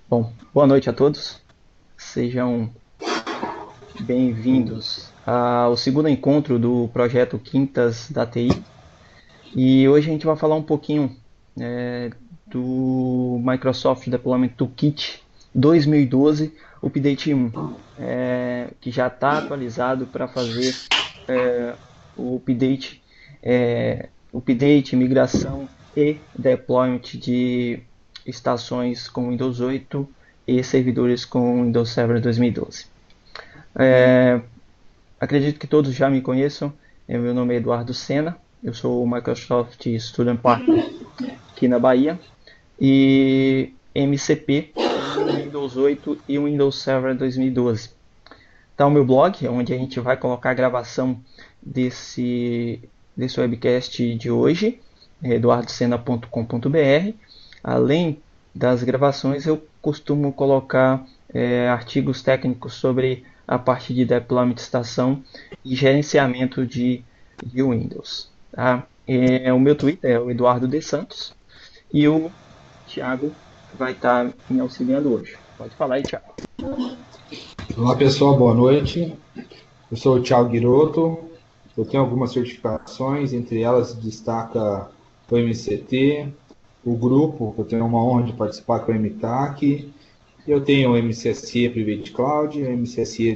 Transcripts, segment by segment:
Bom, boa noite a todos. Sejam bem-vindos ao segundo encontro do projeto Quintas da TI. E hoje a gente vai falar um pouquinho do Microsoft Deployment Toolkit 2012 Update 1, que já está atualizado para fazer o update, migração e deployment de estações com Windows 8 e servidores com Windows Server 2012. Acredito que todos já me conheçam. Meu nome é Eduardo Sena, eu sou o Microsoft Student Partner aqui na Bahia e MCP Windows 8 e Windows Server 2012. Está o meu blog, onde a gente vai colocar a gravação desse webcast de hoje, eduardosena.com.br. Além das gravações, eu costumo colocar artigos técnicos sobre a parte de deployment de estação e gerenciamento de Windows. Tá? O meu Twitter é o Eduardo de Santos e o Thiago vai estar me auxiliando hoje. Pode falar aí, Thiago. Olá pessoal, boa noite. Eu sou o Thiago Giroto. Eu tenho algumas certificações, entre elas se destaca o MCT, o grupo, que eu tenho uma honra de participar com o MTAC. Eu tenho o MCSE Private Cloud, o MCSE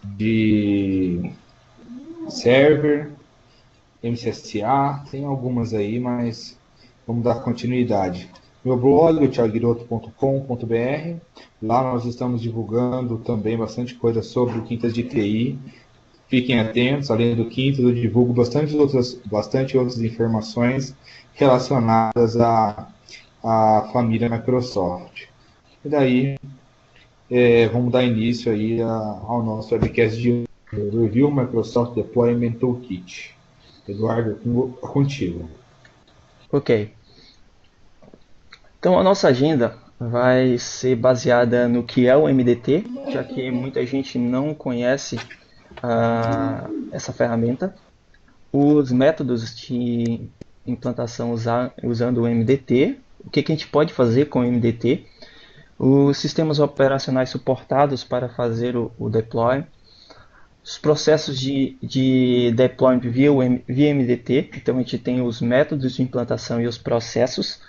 de server, MCSA, tem algumas aí, mas vamos dar continuidade. Meu blog é thiaguiroto.com.br. Lá nós estamos divulgando também bastante coisa sobre o Quintas de TI. Fiquem atentos, além do Quintas, eu divulgo bastante outras informações relacionadas à família Microsoft. E daí, vamos dar início aí ao nosso webcast de Review Microsoft Deployment Toolkit. Eduardo, contigo. Ok. Então a nossa agenda vai ser baseada no que é o MDT, já que muita gente não conhece essa ferramenta, os métodos de implantação usando o MDT, o que a gente pode fazer com o MDT, os sistemas operacionais suportados para fazer o deploy, os processos de deployment via MDT, então a gente tem os métodos de implantação e os processos,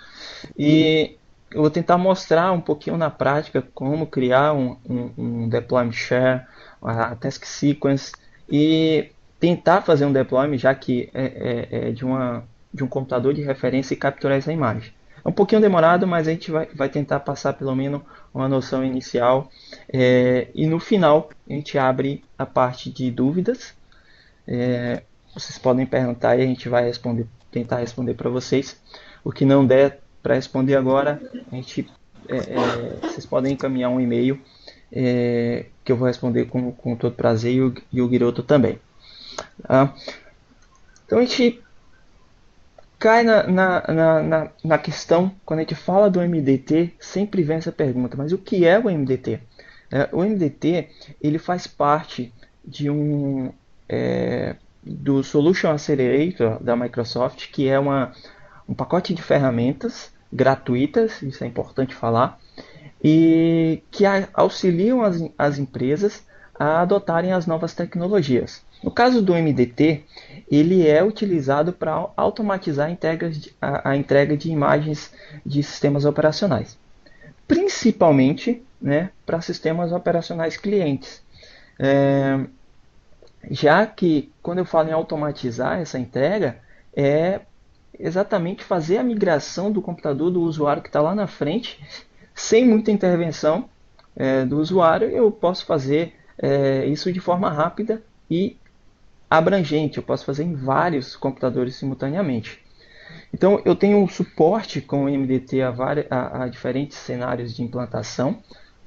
e eu vou tentar mostrar um pouquinho na prática como criar um deployment share, a task sequence e tentar fazer um deployment, já que é de um computador de referência e capturar essa imagem. É um pouquinho demorado, mas a gente vai tentar passar pelo menos uma noção inicial. E no final a gente abre a parte de dúvidas. Vocês podem perguntar e a gente vai tentar responder para vocês. O que não der para responder agora, vocês podem encaminhar um e-mail que eu vou responder com todo prazer e o Guiroto também. Tá? Então a gente cai na questão, quando a gente fala do MDT, sempre vem essa pergunta, mas o que é o MDT? O MDT ele faz parte de do Solution Accelerator da Microsoft, que é um pacote de ferramentas gratuitas, isso é importante falar, e que auxiliam as empresas a adotarem as novas tecnologias. No caso do MDT, ele é utilizado para automatizar a entrega de imagens de sistemas operacionais, principalmente, né, para sistemas operacionais clientes. Já que quando eu falo em automatizar essa entrega, é exatamente fazer a migração do computador do usuário que está lá na frente, sem muita intervenção do usuário. Eu posso fazer isso de forma rápida e abrangente, eu posso fazer em vários computadores simultaneamente. Então eu tenho um suporte com o MDT a diferentes cenários de implantação,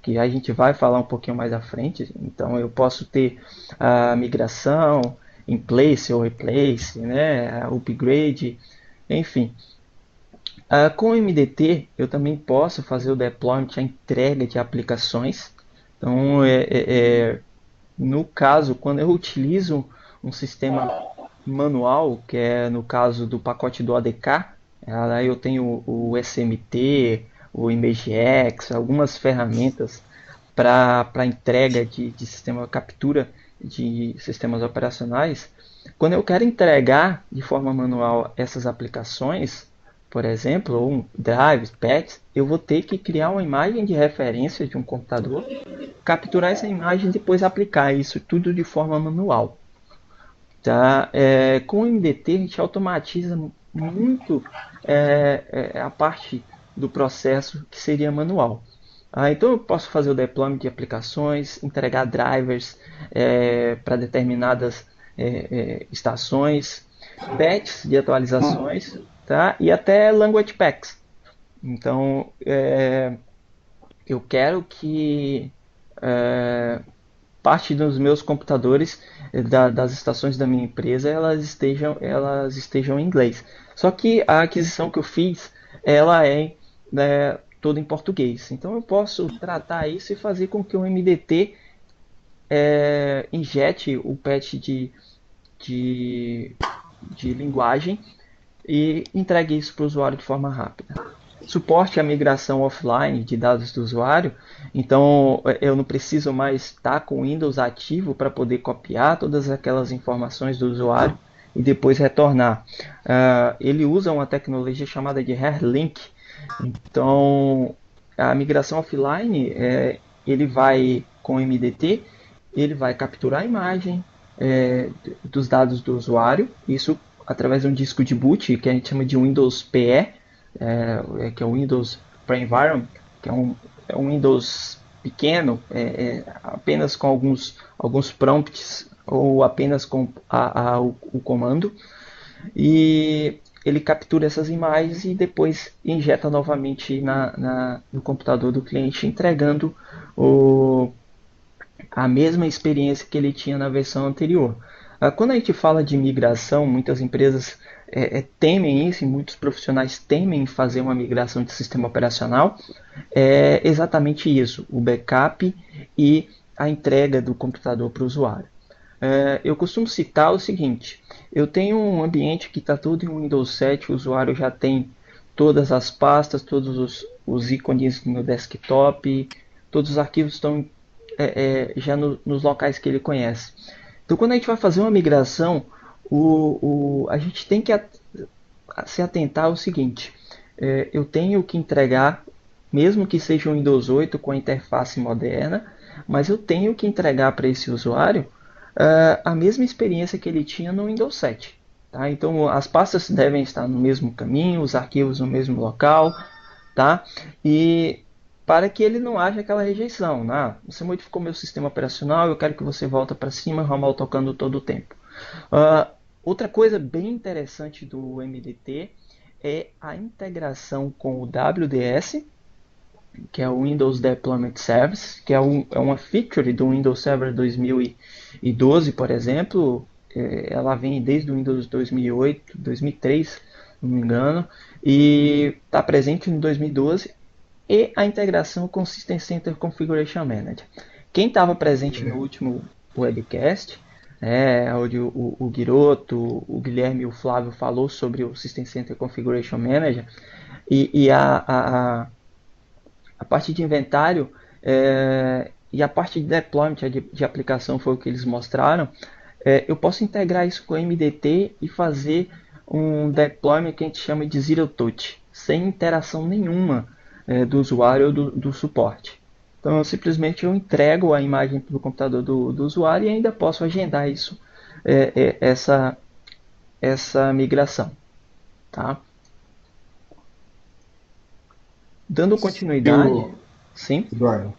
que a gente vai falar um pouquinho mais à frente. Então eu posso ter a migração, in place ou replace, né, upgrade, enfim. Com o MDT eu também posso fazer o deployment, a entrega de aplicações. Então, no caso, quando eu utilizo um sistema manual, que é no caso do pacote do ADK, aí eu tenho o SMT, o ImageX, algumas ferramentas para entrega de sistema, captura de sistemas operacionais. Quando eu quero entregar de forma manual essas aplicações, por exemplo, ou drives, patches, eu vou ter que criar uma imagem de referência de um computador, capturar essa imagem e depois aplicar isso tudo de forma manual. Tá? Com o MDT a gente automatiza muito a parte do processo que seria manual. Então eu posso fazer o deployment de aplicações, entregar drivers para determinadas estações, patches de atualizações, tá? E até language packs. Então eu quero que parte dos meus computadores das estações da minha empresa elas estejam em inglês. Só que a aquisição que eu fiz ela é toda em português. Então eu posso tratar isso e fazer com que o MDT injete o patch de, de linguagem e entregue isso para o usuário de forma rápida. Suporte à migração offline de dados do usuário, então eu não preciso mais estar com o Windows ativo para poder copiar todas aquelas informações do usuário e depois retornar. Ele usa uma tecnologia chamada de Hairlink, então a migração offline ele vai com o MDT, ele vai capturar a imagem dos dados do usuário, isso através de um disco de boot que a gente chama de Windows PE, que é o Windows Pre-Environment, que é um Windows pequeno, apenas com alguns prompts ou apenas com o comando, e ele captura essas imagens e depois injeta novamente no computador do cliente, entregando a mesma experiência que ele tinha na versão anterior. Quando a gente fala de migração, muitas empresas temem isso, e muitos profissionais temem fazer uma migração de sistema operacional. É exatamente isso, o backup e a entrega do computador para o usuário. Eu costumo citar o seguinte: eu tenho um ambiente que está todo em Windows 7, o usuário já tem todas as pastas, todos os ícones no desktop, todos os arquivos estão já nos locais que ele conhece. Então, quando a gente vai fazer uma migração, a gente tem que se atentar ao seguinte: eu tenho que entregar, mesmo que seja um Windows 8 com a interface moderna, mas eu tenho que entregar para esse usuário a mesma experiência que ele tinha no Windows 7. Tá? Então, as pastas devem estar no mesmo caminho, os arquivos no mesmo local, tá? E para que ele não haja aquela rejeição, né? Você modificou meu sistema operacional, eu quero que você volte para cima, ramal tocando todo o tempo. Outra coisa bem interessante do MDT é a integração com o WDS, que é o Windows Deployment Service, que é uma feature do Windows Server 2012, por exemplo. Ela vem desde o Windows 2008, 2003, não me engano, e está presente no 2012, e a integração com o System Center Configuration Manager. Quem estava presente no último webcast, onde o Guiroto, o Guilherme e o Flávio falou sobre o System Center Configuration Manager, e a parte de inventário e a parte de deployment de aplicação foi o que eles mostraram. Eu posso integrar isso com o MDT e fazer um deployment que a gente chama de Zero Touch, sem interação nenhuma do usuário ou do suporte. Então, simplesmente eu entrego a imagem para o computador do usuário e ainda posso agendar isso, essa migração. Tá? Dando continuidade, sim. Eduardo,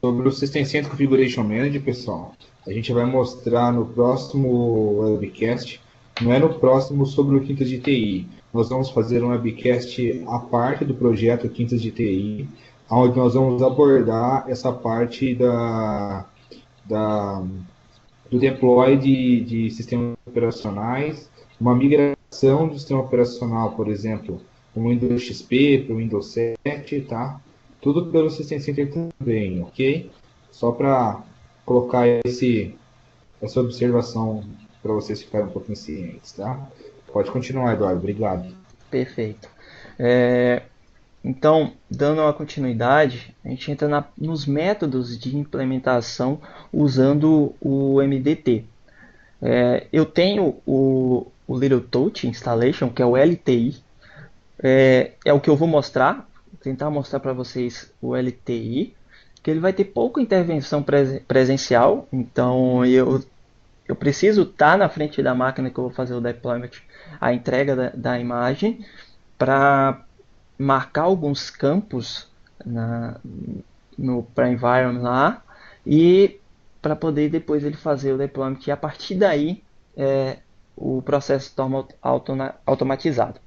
sobre o System Center Configuration Manager, pessoal, a gente vai mostrar no próximo webcast, não é no próximo sobre o Quintas de TI. Nós vamos fazer um webcast à parte do projeto Quintas de TI, onde nós vamos abordar essa parte do deploy de sistemas operacionais, uma migração do sistema operacional, por exemplo, do Windows XP para o Windows 7, tá? Tudo pelo System Center também, ok? Só para colocar essa observação para vocês ficarem um pouquinho cientes, tá? Pode continuar, Eduardo. Obrigado. Perfeito. Então, dando uma continuidade, a gente entra nos métodos de implementação usando o MDT. Eu tenho o Little Touch Installation, que é o LTI. É o que eu vou mostrar, tentar mostrar para vocês o LTI, que ele vai ter pouca intervenção presencial, então eu preciso estar na frente da máquina que eu vou fazer o deployment, a entrega da imagem, para marcar alguns campos no pré-environment lá e para poder depois ele fazer o deployment e a partir daí o processo torna automatizado.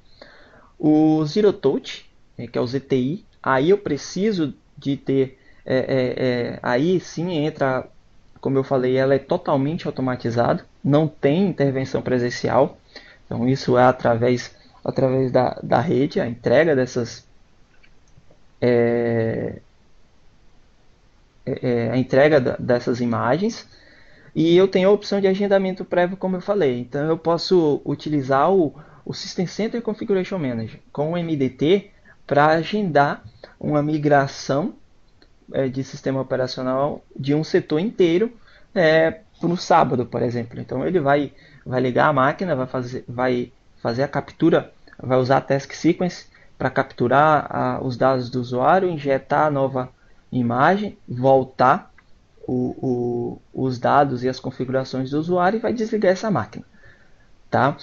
O Zero Touch, que é o ZTI, aí eu preciso de ter, aí sim entra, como eu falei, ela é totalmente automatizada, não tem intervenção presencial, então isso é através da rede, a entrega dessas imagens. E eu tenho a opção de agendamento prévio, como eu falei. Então eu posso utilizar o System Center Configuration Manager com o MDT para agendar uma migração de sistema operacional de um setor inteiro para o sábado, por exemplo. Então ele vai ligar a máquina, vai fazer a captura, vai usar a Task Sequence para capturar os dados do usuário, injetar a nova imagem, voltar os dados e as configurações do usuário e vai desligar essa máquina. Tá?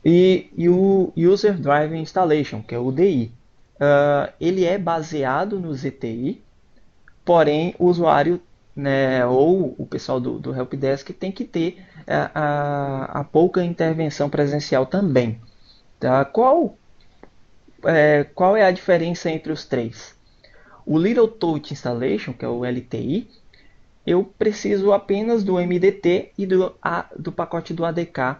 E o User Driven Installation, que é o UDI, ele é baseado no ZTI, porém o usuário, né, ou o pessoal do Helpdesk tem que ter a pouca intervenção presencial também. Tá? Qual é a diferença entre os três? O Little Touch Installation, que é o LTI, eu preciso apenas do MDT e do pacote do ADK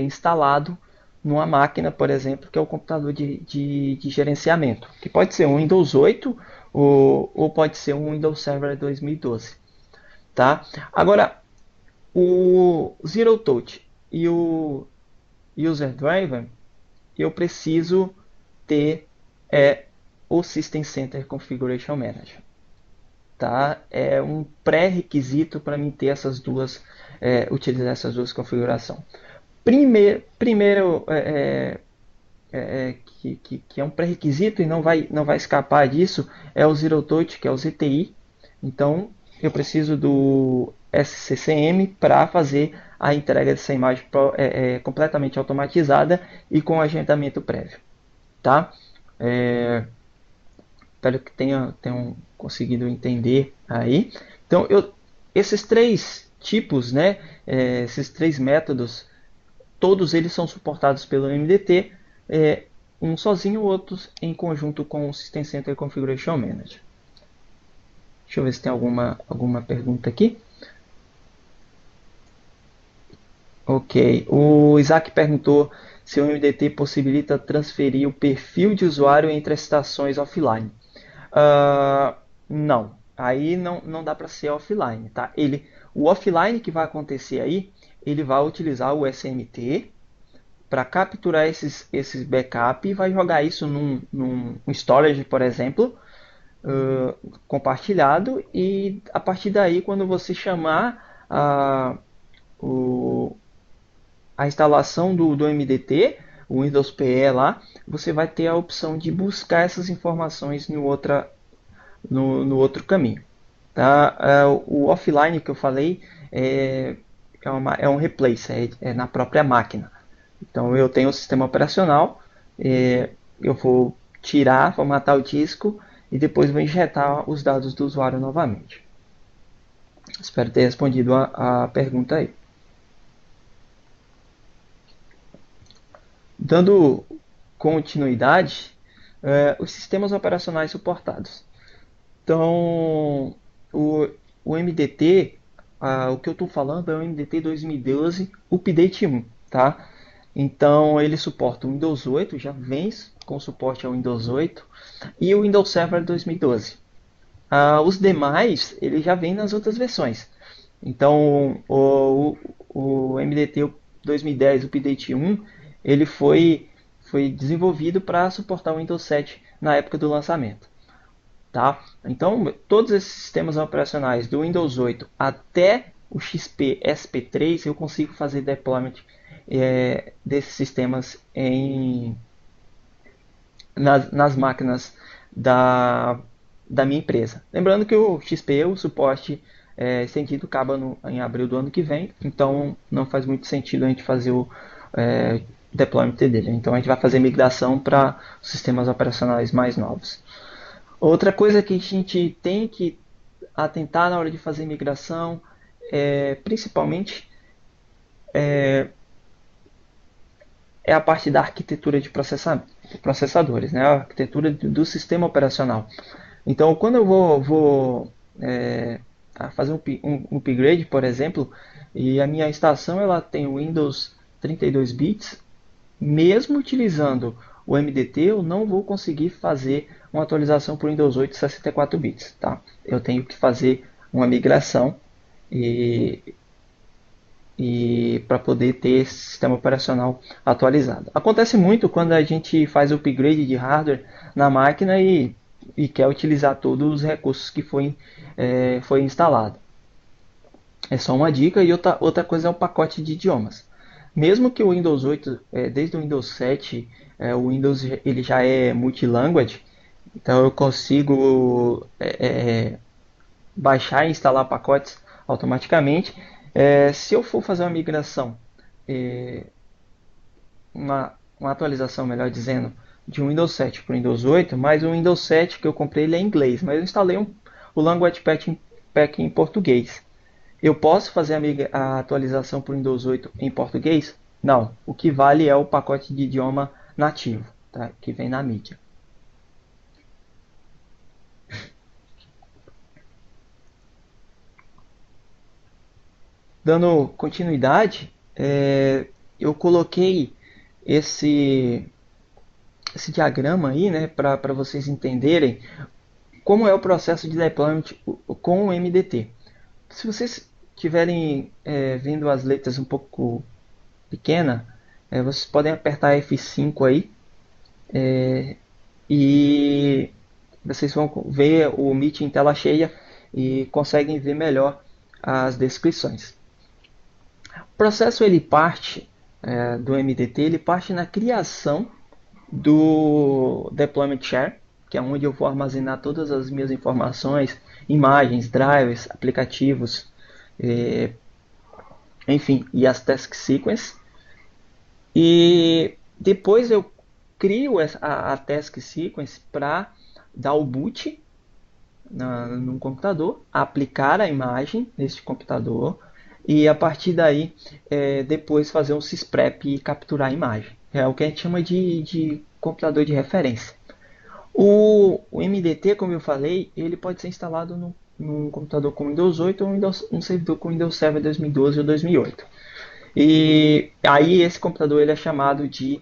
instalado numa máquina, por exemplo, que é o computador de gerenciamento, que pode ser um Windows 8 ou pode ser um Windows Server 2012. Tá? Agora, o Zero Touch e o User Driven, eu preciso ter o System Center Configuration Manager. Tá? É um pré-requisito para mim ter utilizar essas duas configurações. Primeiro que é um pré-requisito e não vai escapar disso é o Zero Touch, que é o ZTI. Então eu preciso do SCCM para fazer a entrega dessa imagem completamente automatizada e com agendamento prévio. Tá? Espero que tenham conseguido entender aí. Então, esses três tipos, né, esses três métodos, todos eles são suportados pelo MDT, um sozinho, outros em conjunto com o System Center Configuration Manager. Deixa eu ver se tem alguma pergunta aqui. Ok, o Isaac perguntou se o MDT possibilita transferir o perfil de usuário entre as estações offline. Não, aí não dá para ser offline, tá? O offline que vai acontecer aí, ele vai utilizar o SMT para capturar esses backup e vai jogar isso num storage, por exemplo, compartilhado, e a partir daí, quando você chamar a instalação do MDT, o Windows PE lá, você vai ter a opção de buscar essas informações no outro caminho. Tá? O offline que eu falei é um replace, é na própria máquina. Então eu tenho o sistema operacional, eu vou tirar, formatar o disco e depois vou injetar os dados do usuário novamente. Espero ter respondido a pergunta aí. Dando continuidade, os sistemas operacionais suportados. Então, o MDT, o que eu estou falando é o MDT 2012 Update 1, tá? Então, ele suporta o Windows 8, já vem com suporte ao Windows 8, e o Windows Server 2012. Os demais, ele já vem nas outras versões. Então, o MDT 2010 Update 1, ele foi foi desenvolvido para suportar o Windows 7 na época do lançamento. Tá? Então, todos esses sistemas operacionais do Windows 8 até o XP SP3, eu consigo fazer deployment desses sistemas nas máquinas da minha empresa. Lembrando que o XP, o suporte estendido, acaba em abril do ano que vem, então não faz muito sentido a gente fazer o deployment dele. Então a gente vai fazer migração para sistemas operacionais mais novos. Outra coisa que a gente tem que atentar na hora de fazer migração, principalmente, é a parte da arquitetura de processadores, né? A arquitetura do sistema operacional. Então, quando eu vou fazer um upgrade, por exemplo, e a minha instalação ela tem o Windows 32 bits, mesmo utilizando o MDT, eu não vou conseguir fazer uma atualização para o Windows 8 64 bits. Tá? Eu tenho que fazer uma migração e para poder ter esse sistema operacional atualizado. Acontece muito quando a gente faz o upgrade de hardware na máquina e quer utilizar todos os recursos que foi instalado. É só uma dica. E outra coisa é o pacote de idiomas. Mesmo que o Windows 8, desde o Windows 7, o Windows ele já é multilanguage, então eu consigo baixar e instalar pacotes automaticamente. Se eu for fazer uma migração, uma atualização, melhor dizendo, de um Windows 7 para o Windows 8, mas o Windows 7 que eu comprei ele é em inglês, mas eu instalei o Language Pack em português. Eu posso fazer a atualização para o Windows 8 em português? Não. O que vale é o pacote de idioma nativo, tá? Que vem na mídia. Dando continuidade, eu coloquei esse diagrama aí, né, para vocês entenderem como é o processo de deployment com o MDT. Se vocês estiverem vendo as letras um pouco pequenas, vocês podem apertar F5 aí e vocês vão ver o Meet em tela cheia e conseguem ver melhor as descrições. O processo ele parte do MDT, ele parte na criação do Deployment Share, que é onde eu vou armazenar todas as minhas informações, imagens, drivers, aplicativos, enfim, e as Task Sequence. E depois eu crio a Task Sequence para dar o boot num computador, aplicar a imagem nesse computador e a partir daí depois fazer um sysprep e capturar a imagem. É o que a gente chama de computador de referência. O MDT, como eu falei, ele pode ser instalado num computador com Windows 8 ou um servidor com Windows Server 2012 ou 2008. E aí esse computador ele é chamado de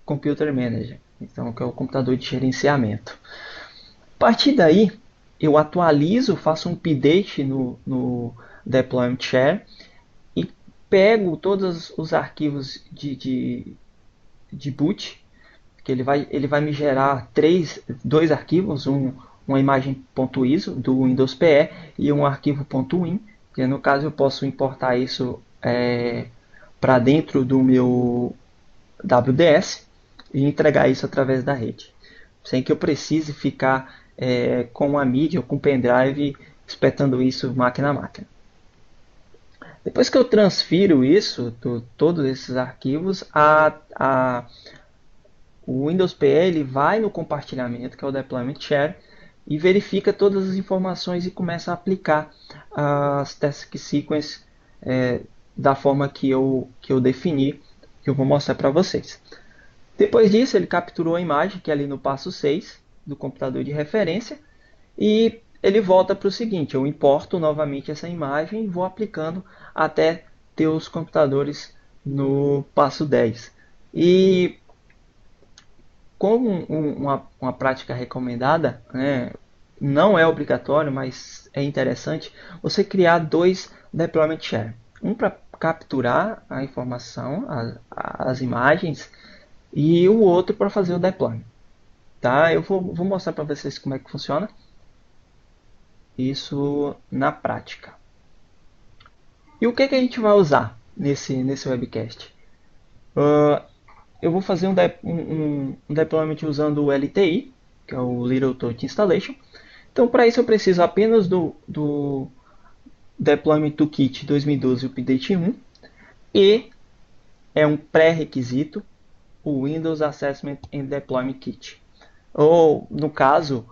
Computer Manager, então que é o computador de gerenciamento. A partir daí eu atualizo, faço um update no Deployment Share e pego todos os arquivos de boot, que ele vai me gerar dois arquivos, uma imagem .iso do Windows PE e um arquivo .win, que no caso eu posso importar isso para dentro do meu WDS e entregar isso através da rede, sem que eu precise ficar com a mídia ou com o pendrive espetando isso máquina a máquina. Depois que eu transfiro isso, todos esses arquivos, o Windows PE ele vai no compartilhamento, que é o Deployment Share, e verifica todas as informações e começa a aplicar as Task Sequence da forma que eu defini, que eu vou mostrar para vocês. Depois disso, ele capturou a imagem, que é ali no passo 6 do computador de referência, e ele volta para o seguinte: eu importo novamente essa imagem e vou aplicando até ter os computadores no passo 10. E como uma prática recomendada, né, não é obrigatório, mas é interessante, você criar dois Deployment Share. Um para capturar a informação, as imagens, e o outro para fazer o deploy. Tá? Eu vou mostrar para vocês como é que funciona isso na prática. E o que, que a gente vai usar nesse webcast? Eu vou fazer um deployment usando o LTI, que é o Little Touch Installation. Então, para isso eu preciso apenas do Deployment Toolkit 2012 Update 1 e é um pré-requisito o Windows Assessment and Deployment Kit. Ou, no caso,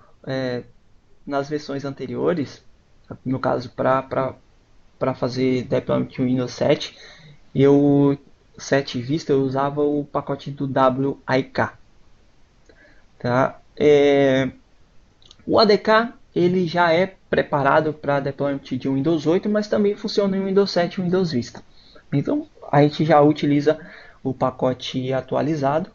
nas versões anteriores, no caso para fazer deployment de Windows 7, 7 Vista, eu usava o pacote do WIK. Tá? O ADK ele já é preparado para deployment de Windows 8, mas também funciona em Windows 7 e Windows Vista. Então a gente já utiliza o pacote atualizado.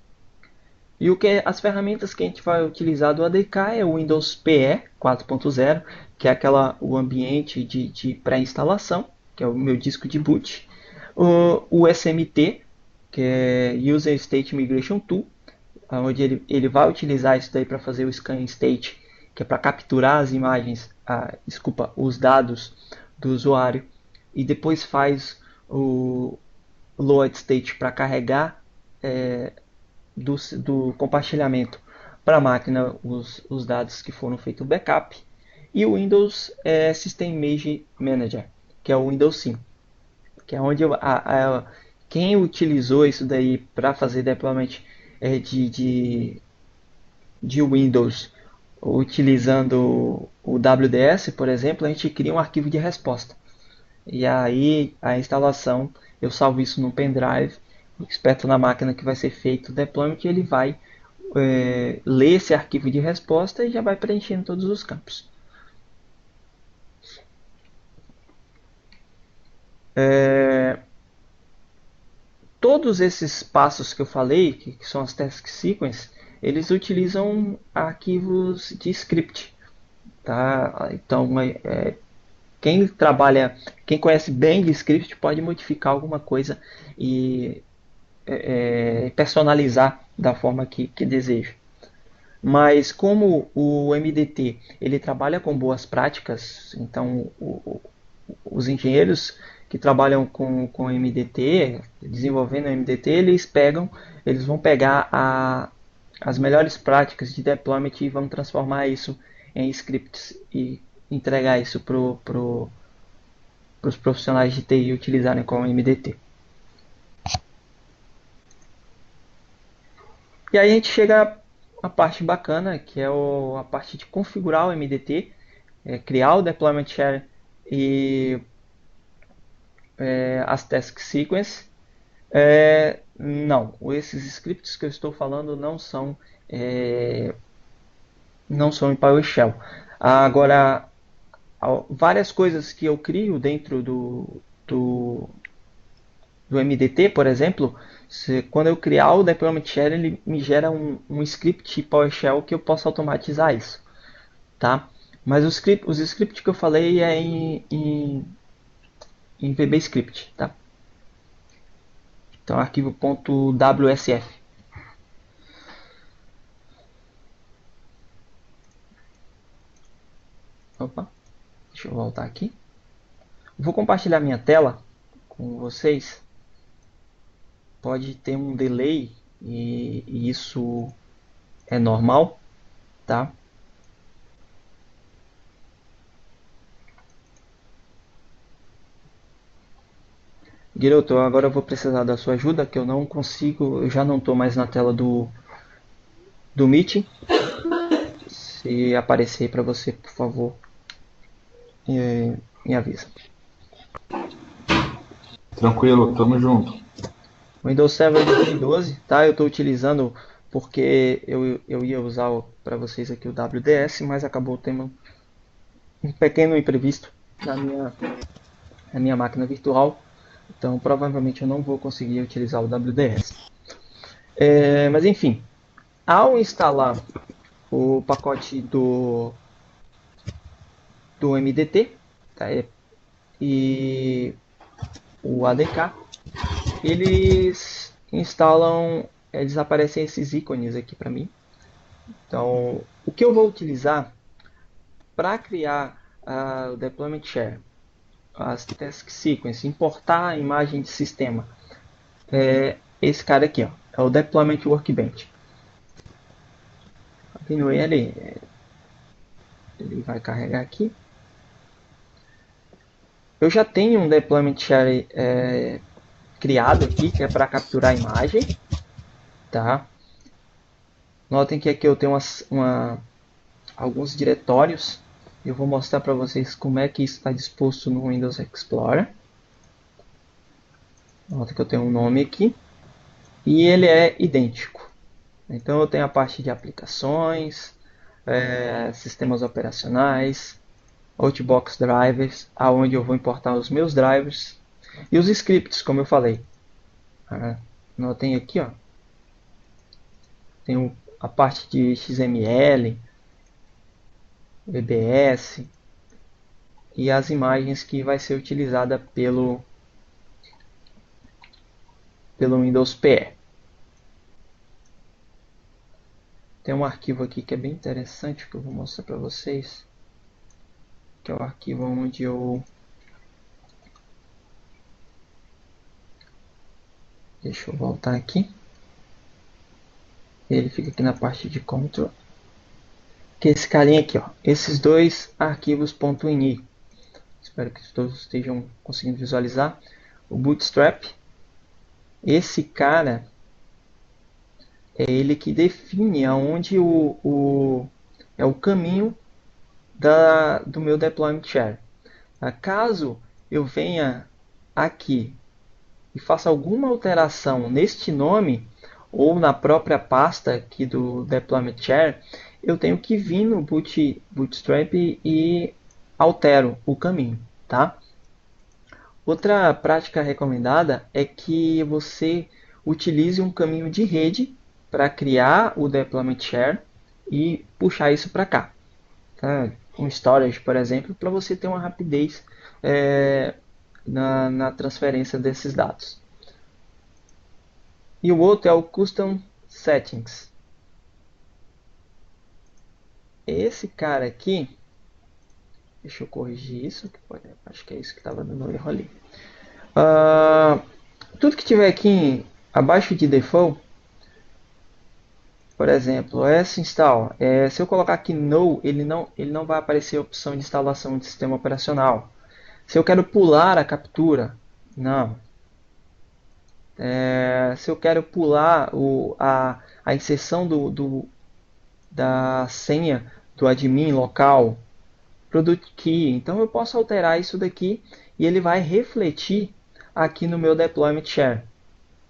E as ferramentas que a gente vai utilizar do ADK é o Windows PE 4.0, que é o ambiente de pré-instalação, que é o meu disco de boot. O SMT, que é User State Migration Tool, onde ele vai utilizar isso daí para fazer o scan state, que é para capturar as imagens, os dados do usuário, e depois faz o load state para carregar do compartilhamento para a máquina os dados que foram feitos o backup. E o Windows System Image Manager, que é o Windows Sim, que é onde quem utilizou isso daí para fazer deployment de Windows utilizando o WDS, por exemplo, a gente cria um arquivo de resposta. E aí a instalação, eu salvo isso no pendrive, espeto na máquina que vai ser feito o deployment e ele vai ler esse arquivo de resposta e já vai preenchendo todos os campos. Todos esses passos que eu falei, que são as task sequence, eles utilizam arquivos de script. Tá? Então, quem conhece bem de script pode modificar alguma coisa e personalizar da forma que deseja. Mas como o MDT ele trabalha com boas práticas, então os engenheiros que trabalham com MDT, desenvolvendo MDT, eles vão pegar as melhores práticas de deployment e vão transformar isso em scripts e entregar isso para os profissionais de TI utilizarem como MDT. E aí a gente chega à parte bacana, que é a parte de configurar o MDT, criar o deployment share e as task sequence. Não, esses scripts que eu estou falando não são em PowerShell. Agora, várias coisas que eu crio dentro do MDT, por exemplo, quando eu criar o deployment share, ele me gera um script PowerShell que eu posso automatizar isso, tá? Mas os scripts que eu falei é em VBScript, tá? Então, arquivo .wsf. Opa, deixa eu voltar aqui. Vou compartilhar minha tela com vocês. Pode ter um delay e isso é normal, tá? Diretor, agora eu vou precisar da sua ajuda, que eu não consigo, eu já não estou mais na tela do Meet. Se aparecer para você, por favor, me avisa. Tranquilo, tamo junto. Windows Server 2012, tá? Eu estou utilizando porque eu ia usar para vocês aqui o WDS, mas acabou tendo um pequeno imprevisto na minha máquina virtual. Então, provavelmente eu não vou conseguir utilizar o WDS. Mas enfim, ao instalar o pacote do MDT, tá? E o ADK, eles instalam, eles aparecem esses ícones aqui para mim. Então, o que eu vou utilizar para criar o Deployment Share, as Task Sequence, importar a imagem de sistema, é esse cara aqui, ó, é o Deployment Workbench. Continue ele vai carregar aqui. Eu já tenho um Deployment Share criado aqui, que é para capturar a imagem, tá? Notem que aqui eu tenho alguns diretórios. Eu vou mostrar para vocês como é que isso está disposto no Windows Explorer. Notem que eu tenho um nome aqui e ele é idêntico. Então eu tenho a parte de aplicações, sistemas operacionais, Outbox drivers, aonde eu vou importar os meus drivers e os scripts, como eu falei. Notem aqui, ó, tem a parte de XML, BBS e as imagens que vai ser utilizada pelo Windows PE. Tem um arquivo aqui que é bem interessante que eu vou mostrar para vocês, que é o arquivo onde deixa eu voltar aqui. Ele fica aqui na parte de control. Que é esse carinha aqui, ó. Esses dois arquivos .ini. Espero que todos estejam conseguindo visualizar. O Bootstrap. Esse cara é ele que define aonde é o caminho do meu deployment share. Caso eu venha aqui e faça alguma alteração neste nome ou na própria pasta aqui do deployment share, eu tenho que vir no Bootstrap e altero o caminho, tá? Outra prática recomendada é que você utilize um caminho de rede para criar o deployment share e puxar isso para cá, tá? Um storage, por exemplo, para você ter uma rapidez na transferência desses dados. E o outro é o Custom Settings. Esse cara aqui, deixa eu corrigir isso, acho que é isso que estava dando erro ali. Tudo que tiver aqui abaixo de default, por exemplo, essa install, se eu colocar aqui no, ele não vai aparecer a opção de instalação de sistema operacional. Se eu quero pular a captura, não. Se eu quero pular a inserção da senha do admin local, product key, então eu posso alterar isso daqui e ele vai refletir aqui no meu deployment share.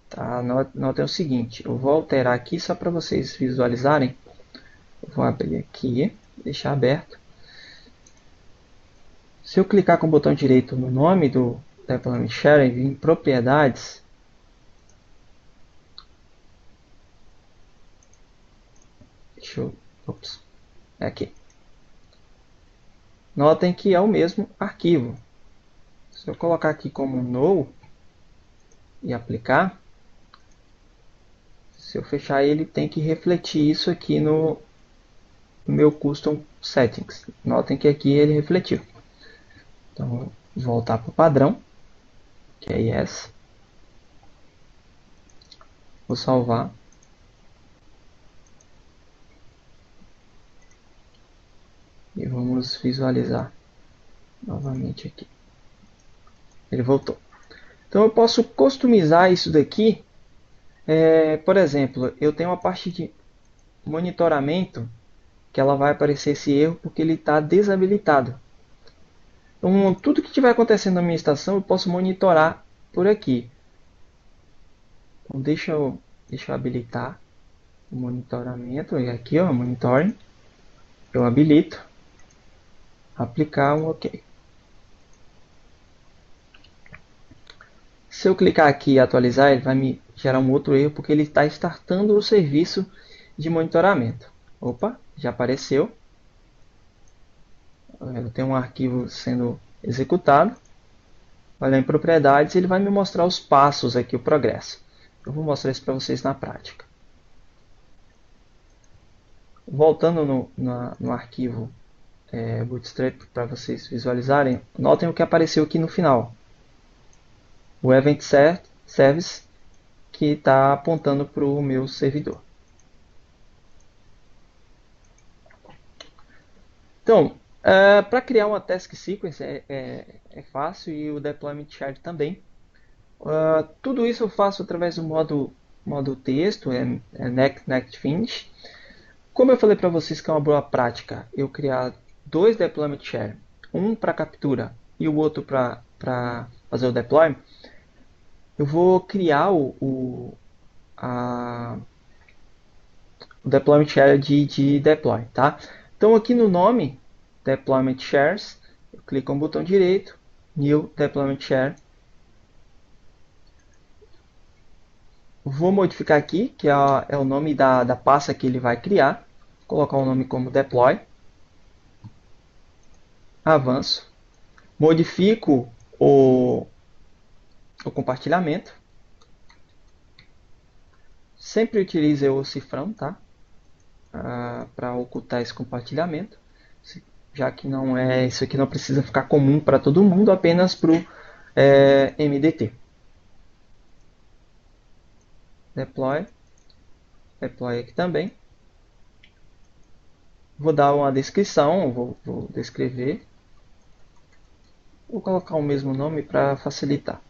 Tá? Notem o seguinte, eu vou alterar aqui só para vocês visualizarem. Eu vou abrir aqui, deixar aberto. Se eu clicar com o botão direito no nome do deployment share e vir em propriedades, é aqui. Notem que é o mesmo arquivo. Se eu colocar aqui como no e aplicar, se eu fechar ele, tem que refletir isso aqui no meu Custom Settings. Notem que aqui ele refletiu. Então, vou voltar para o padrão, que é yes. Vou salvar. E vamos visualizar novamente aqui. Ele voltou. Então eu posso customizar isso daqui. Por exemplo, eu tenho uma parte de monitoramento que ela vai aparecer esse erro porque ele está desabilitado. Então tudo que estiver acontecendo na minha estação eu posso monitorar por aqui. Então deixa eu habilitar o monitoramento. E aqui, ó, monitoring. Eu habilito. Aplicar um OK. Se eu clicar aqui e atualizar, ele vai me gerar um outro erro, porque ele está startando o serviço de monitoramento. Opa, já apareceu. Eu tenho um arquivo sendo executado. Vai lá em propriedades e ele vai me mostrar os passos aqui, o progresso. Eu vou mostrar isso para vocês na prática. Voltando no arquivo Bootstrap para vocês visualizarem, notem o que apareceu aqui no final. O Event Service que está apontando para o meu servidor. Então, para criar uma task sequence é fácil e o deployment chart também. Tudo isso eu faço através do modo texto, next finish. Como eu falei para vocês que é uma boa prática eu criar dois deployment share, um para captura e o outro para fazer o deploy, eu vou criar o deployment share de deploy, tá? Então aqui no nome, deployment shares, eu clico no botão direito, new deployment share. Vou modificar aqui, que é o nome da pasta que ele vai criar. Vou colocar o nome como deploy. Avanço. Modifico o compartilhamento. Sempre utilize o cifrão, tá? Para ocultar esse compartilhamento, já que isso aqui não precisa ficar comum para todo mundo, apenas para o MDT. Deploy aqui também. Vou dar uma descrição, vou descrever. Vou colocar o mesmo nome para facilitar.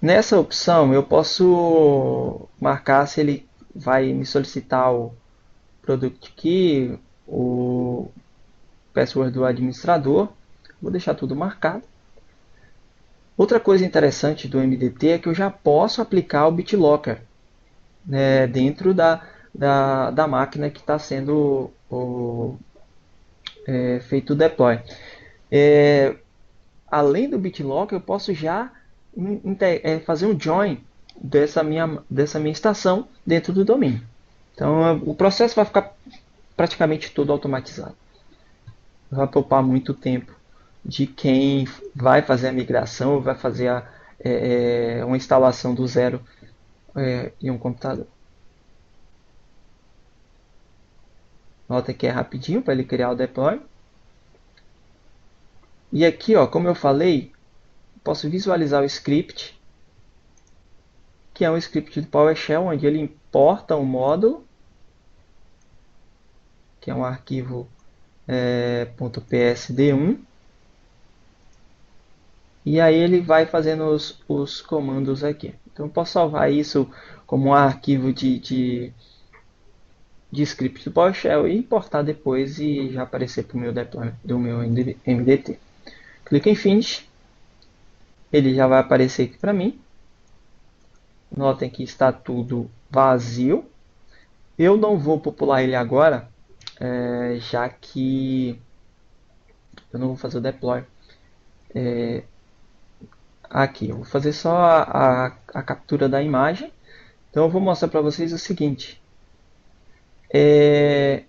Nessa opção eu posso marcar se ele vai me solicitar o Product Key, o password do administrador. Vou deixar tudo marcado. Outra coisa interessante do MDT é que eu já posso aplicar o BitLocker, né, dentro da máquina que está sendo feito o deploy. Além do BitLocker, eu posso já fazer um join dessa minha estação dentro do domínio. Então o processo vai ficar praticamente todo automatizado. Vai poupar muito tempo de quem vai fazer a migração, vai fazer uma instalação do zero em um computador. Nota que é rapidinho para ele criar o deploy. E aqui, ó, como eu falei, posso visualizar o script, que é um script do PowerShell, onde ele importa um módulo, que é um arquivo .psd1, e aí ele vai fazendo os comandos aqui. Então eu posso salvar isso como um arquivo de script do PowerShell e importar depois e já aparecer para o meu deploy do meu MDT. Clico em Finish, ele já vai aparecer aqui para mim. Notem que está tudo vazio. Eu não vou popular ele agora, já que eu não vou fazer o deploy aqui. Eu vou fazer só a captura da imagem. Então eu vou mostrar para vocês o seguinte. É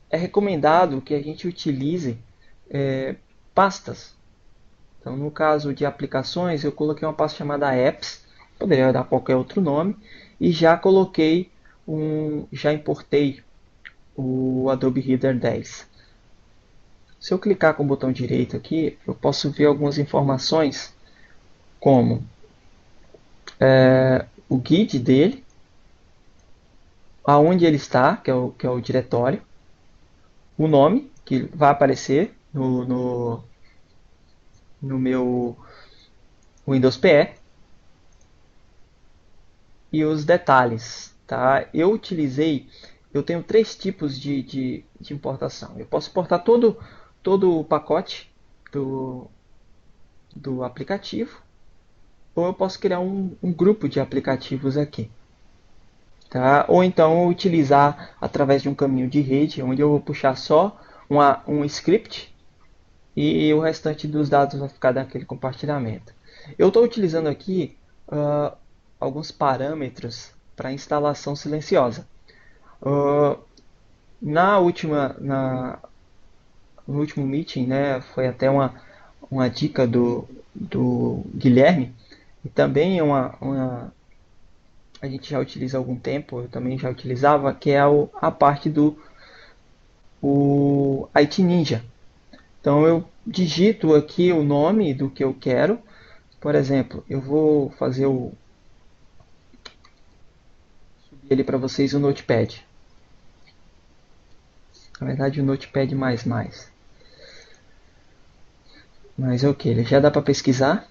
recomendado que a gente utilize pastas. Então, no caso de aplicações, eu coloquei uma pasta chamada Apps, poderia dar qualquer outro nome, e já coloquei já importei o Adobe Reader 10. Se eu clicar com o botão direito aqui, eu posso ver algumas informações, como o guide dele, aonde ele está, que é o diretório, o nome, que vai aparecer no meu Windows PE, e os detalhes. Tá? Eu tenho três tipos de importação. Eu posso importar todo o pacote do aplicativo, ou eu posso criar um grupo de aplicativos aqui. Tá? Ou então utilizar através de um caminho de rede, onde eu vou puxar só um script e o restante dos dados vai ficar naquele compartilhamento. Eu estou utilizando aqui alguns parâmetros para instalação silenciosa. No último meeting, né, foi até uma uma dica do Guilherme, e também a gente já utiliza há algum tempo, eu também já utilizava, que é a parte do IT Ninja. Então eu digito aqui o nome do que eu quero. Por exemplo, eu vou fazer subir ele para vocês o Notepad. Na verdade o Notepad++. Mas é o que? Ele já dá para pesquisar.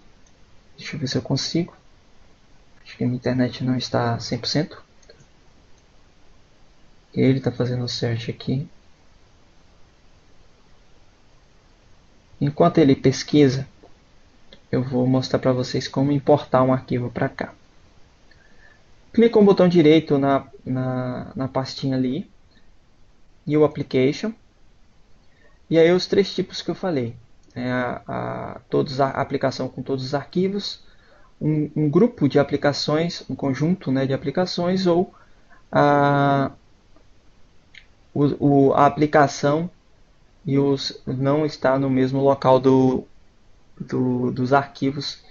Deixa eu ver se eu consigo. Acho que a minha internet não está 100%. Ele está fazendo o search aqui. Enquanto ele pesquisa, eu vou mostrar para vocês como importar um arquivo para cá. Clica com o botão direito na pastinha ali, New Application, e aí os três tipos que eu falei. A aplicação com todos os arquivos, um grupo de aplicações, um conjunto, né, de aplicações, ou a aplicação e não está no mesmo local dos arquivos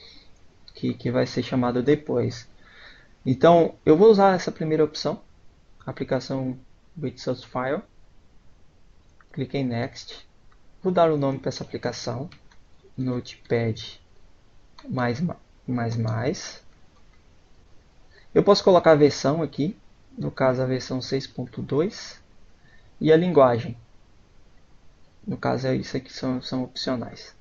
que vai ser chamado depois. Então, eu vou usar essa primeira opção, aplicação with source file. Cliquei em Next. Vou dar o nome para essa aplicação, Notepad++. Eu posso colocar a versão aqui, no caso a versão 6.2, e a linguagem. No caso é isso aqui, são opcionais.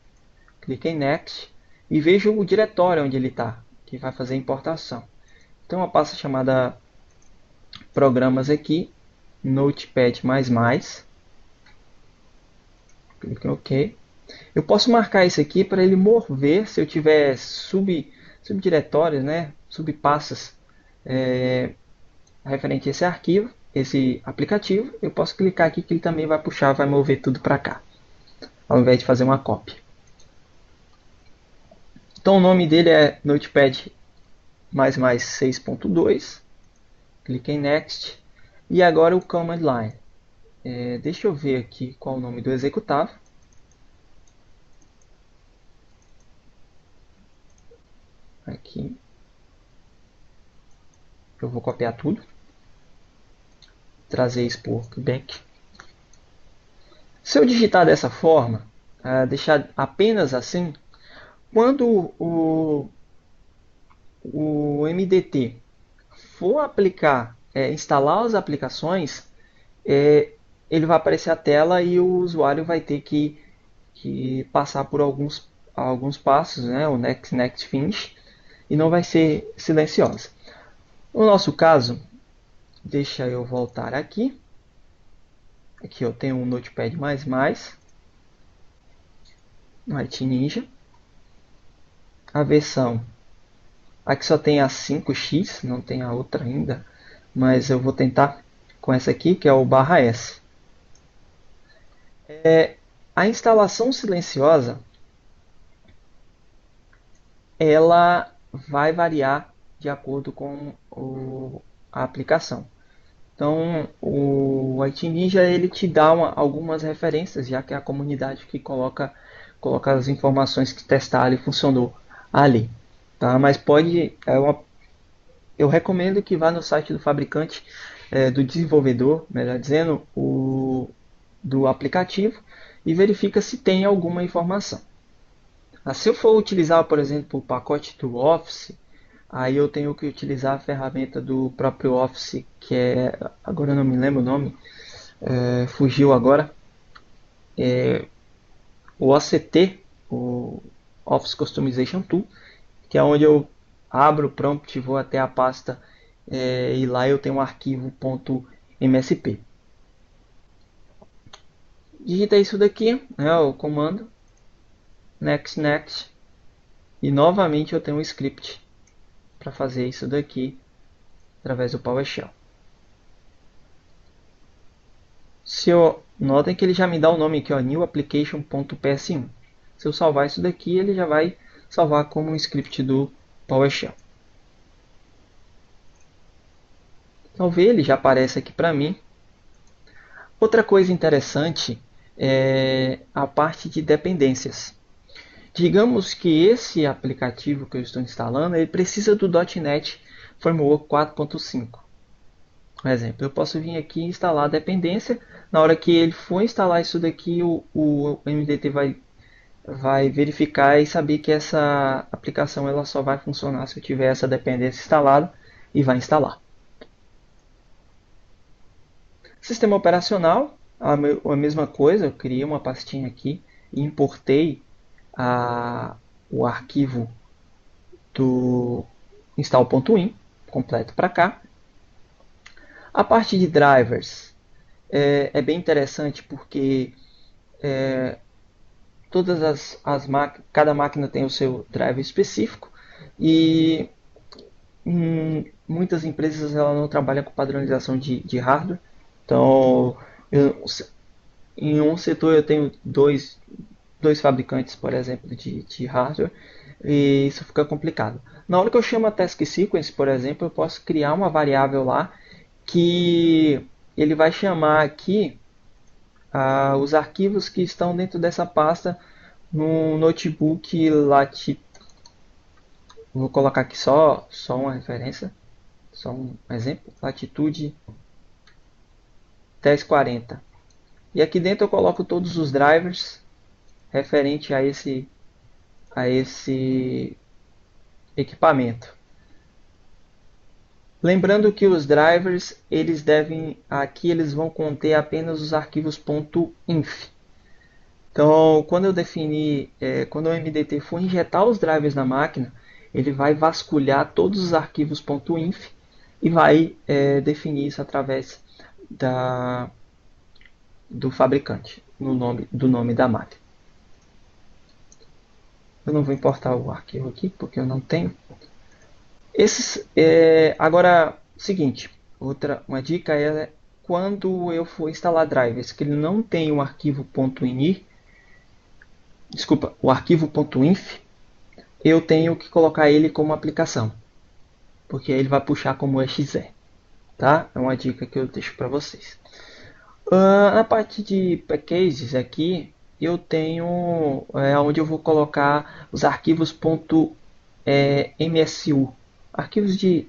Cliquei em Next e vejo o diretório onde ele está, que vai fazer a importação. Tem uma pasta chamada Programas aqui, Notepad++. Clique em OK. Eu posso marcar isso aqui para ele mover se eu tiver subdiretórios, né, subpastas referente a esse arquivo, esse aplicativo. Eu posso clicar aqui que ele também vai puxar, vai mover tudo para cá, ao invés de fazer uma cópia. Então o nome dele é Notepad++ 6.2. Clique em Next. E agora o Command Line. Deixa eu ver aqui qual é o nome do executável. Aqui. Eu vou copiar tudo. Trazer isso para o Workbench. Se eu digitar dessa forma, deixar apenas assim, quando o MDT for aplicar, instalar as aplicações, ele vai aparecer a tela e o usuário vai ter que passar por alguns passos, né, o Next, Next, Finish, e não vai ser silenciosa. No nosso caso, deixa eu voltar aqui. Aqui eu tenho um Notepad++, no IT Ninja. A versão, aqui só tem a 5x, não tem a outra ainda, mas eu vou tentar com essa aqui, que é o /S. A instalação silenciosa, ela vai variar de acordo com a aplicação. Então, o IT Ninja ele te dá algumas referências, já que é a comunidade que coloca as informações que testaram e funcionou ali. Tá? Mas eu recomendo que vá no site do fabricante, do desenvolvedor, melhor dizendo, do aplicativo, e verifica se tem alguma informação. Se eu for utilizar, por exemplo, o pacote do Office, aí eu tenho que utilizar a ferramenta do próprio Office, que agora eu não me lembro o nome, fugiu agora, o OCT, o Office Customization Tool, que é onde eu abro o prompt, vou até a pasta e lá eu tenho um arquivo .msp. Digita isso daqui, né, o comando, next, next, e novamente eu tenho um script para fazer isso daqui através do PowerShell. Notem que ele já me dá o nome aqui, ó, new application.ps1. Se eu salvar isso daqui, ele já vai salvar como um script do PowerShell. Então vê, ele já aparece aqui para mim. Outra coisa interessante é a parte de dependências. Digamos que esse aplicativo que eu estou instalando, ele precisa do .NET Framework 4.5. Por exemplo, eu posso vir aqui e instalar a dependência. Na hora que ele for instalar isso daqui, o MDT vai verificar e saber que essa aplicação ela só vai funcionar se eu tiver essa dependência instalada e vai instalar. Sistema operacional, a mesma coisa, eu criei uma pastinha aqui e importei o arquivo do install.in completo para cá. A parte de drivers é bem interessante porque cada máquina tem o seu driver específico e muitas empresas ela não trabalham com padronização de hardware. Então, em um setor eu tenho dois fabricantes, por exemplo, de hardware, e isso fica complicado. Na hora que eu chamo a task sequence, por exemplo, eu posso criar uma variável lá que ele vai chamar aqui os arquivos que estão dentro dessa pasta no notebook latitude. Vou colocar aqui só uma referência, só um exemplo, latitude 1040. E aqui dentro eu coloco todos os drivers referente a esse equipamento. Lembrando que os drivers eles vão conter apenas os arquivos .inf. Então, quando quando o MDT for injetar os drivers na máquina, ele vai vasculhar todos os arquivos .inf e vai definir isso através do fabricante, do nome da máquina. Eu não vou importar o arquivo aqui porque eu não tenho. Agora, seguinte, uma dica é quando eu for instalar drivers que ele não tem o arquivo .ini, desculpa, o arquivo .inf, eu tenho que colocar ele como aplicação, porque ele vai puxar como exe, tá? É uma dica que eu deixo para vocês. Na parte de packages aqui, eu tenho onde eu vou colocar os arquivos .msu, arquivos de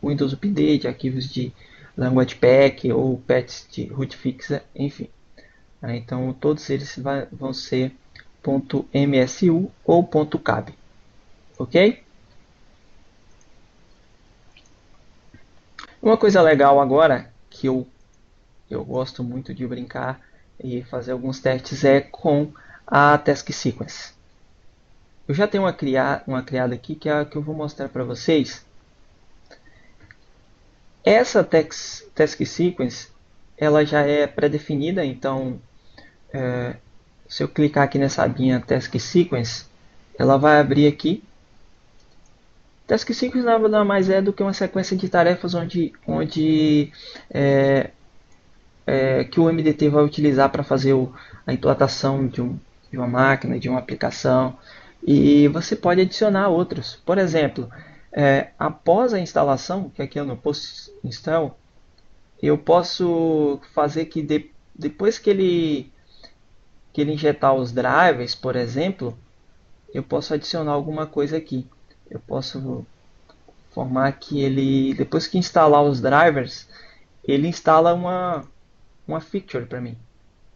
Windows Update, arquivos de Language Pack ou patches de hotfix, enfim. Então todos eles vão ser .msu ou .cab, ok? Uma coisa legal agora que eu gosto muito de brincar e fazer alguns testes é com a task sequence. Eu já tenho uma criada aqui que é a que eu vou mostrar para vocês. Essa task sequence ela já é pré-definida, então se eu clicar aqui nessa abinha task sequence, ela vai abrir aqui. Task sequence nada mais é do que uma sequência de tarefas onde que o MDT vai utilizar para fazer a implantação de uma máquina, de uma aplicação. E você pode adicionar outros. Por exemplo, após a instalação, que aqui é no post install, eu posso fazer que depois que ele injetar os drivers, por exemplo, eu posso adicionar alguma coisa aqui. Eu posso formar que ele, depois que instalar os drivers, ele instala uma feature para mim.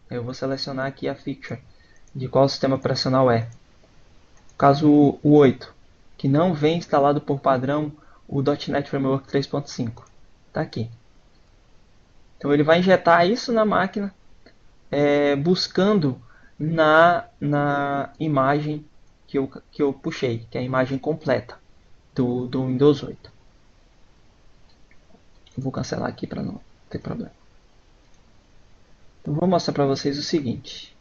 Eu vou selecionar aqui a feature de qual sistema operacional é. No caso o 8, que não vem instalado por padrão o .NET Framework 3.5. Está aqui. Então ele vai injetar isso na máquina, buscando na imagem que eu puxei, que é a imagem completa do Windows 8. Vou cancelar aqui para não ter problema. Então, vou mostrar para vocês o seguinte.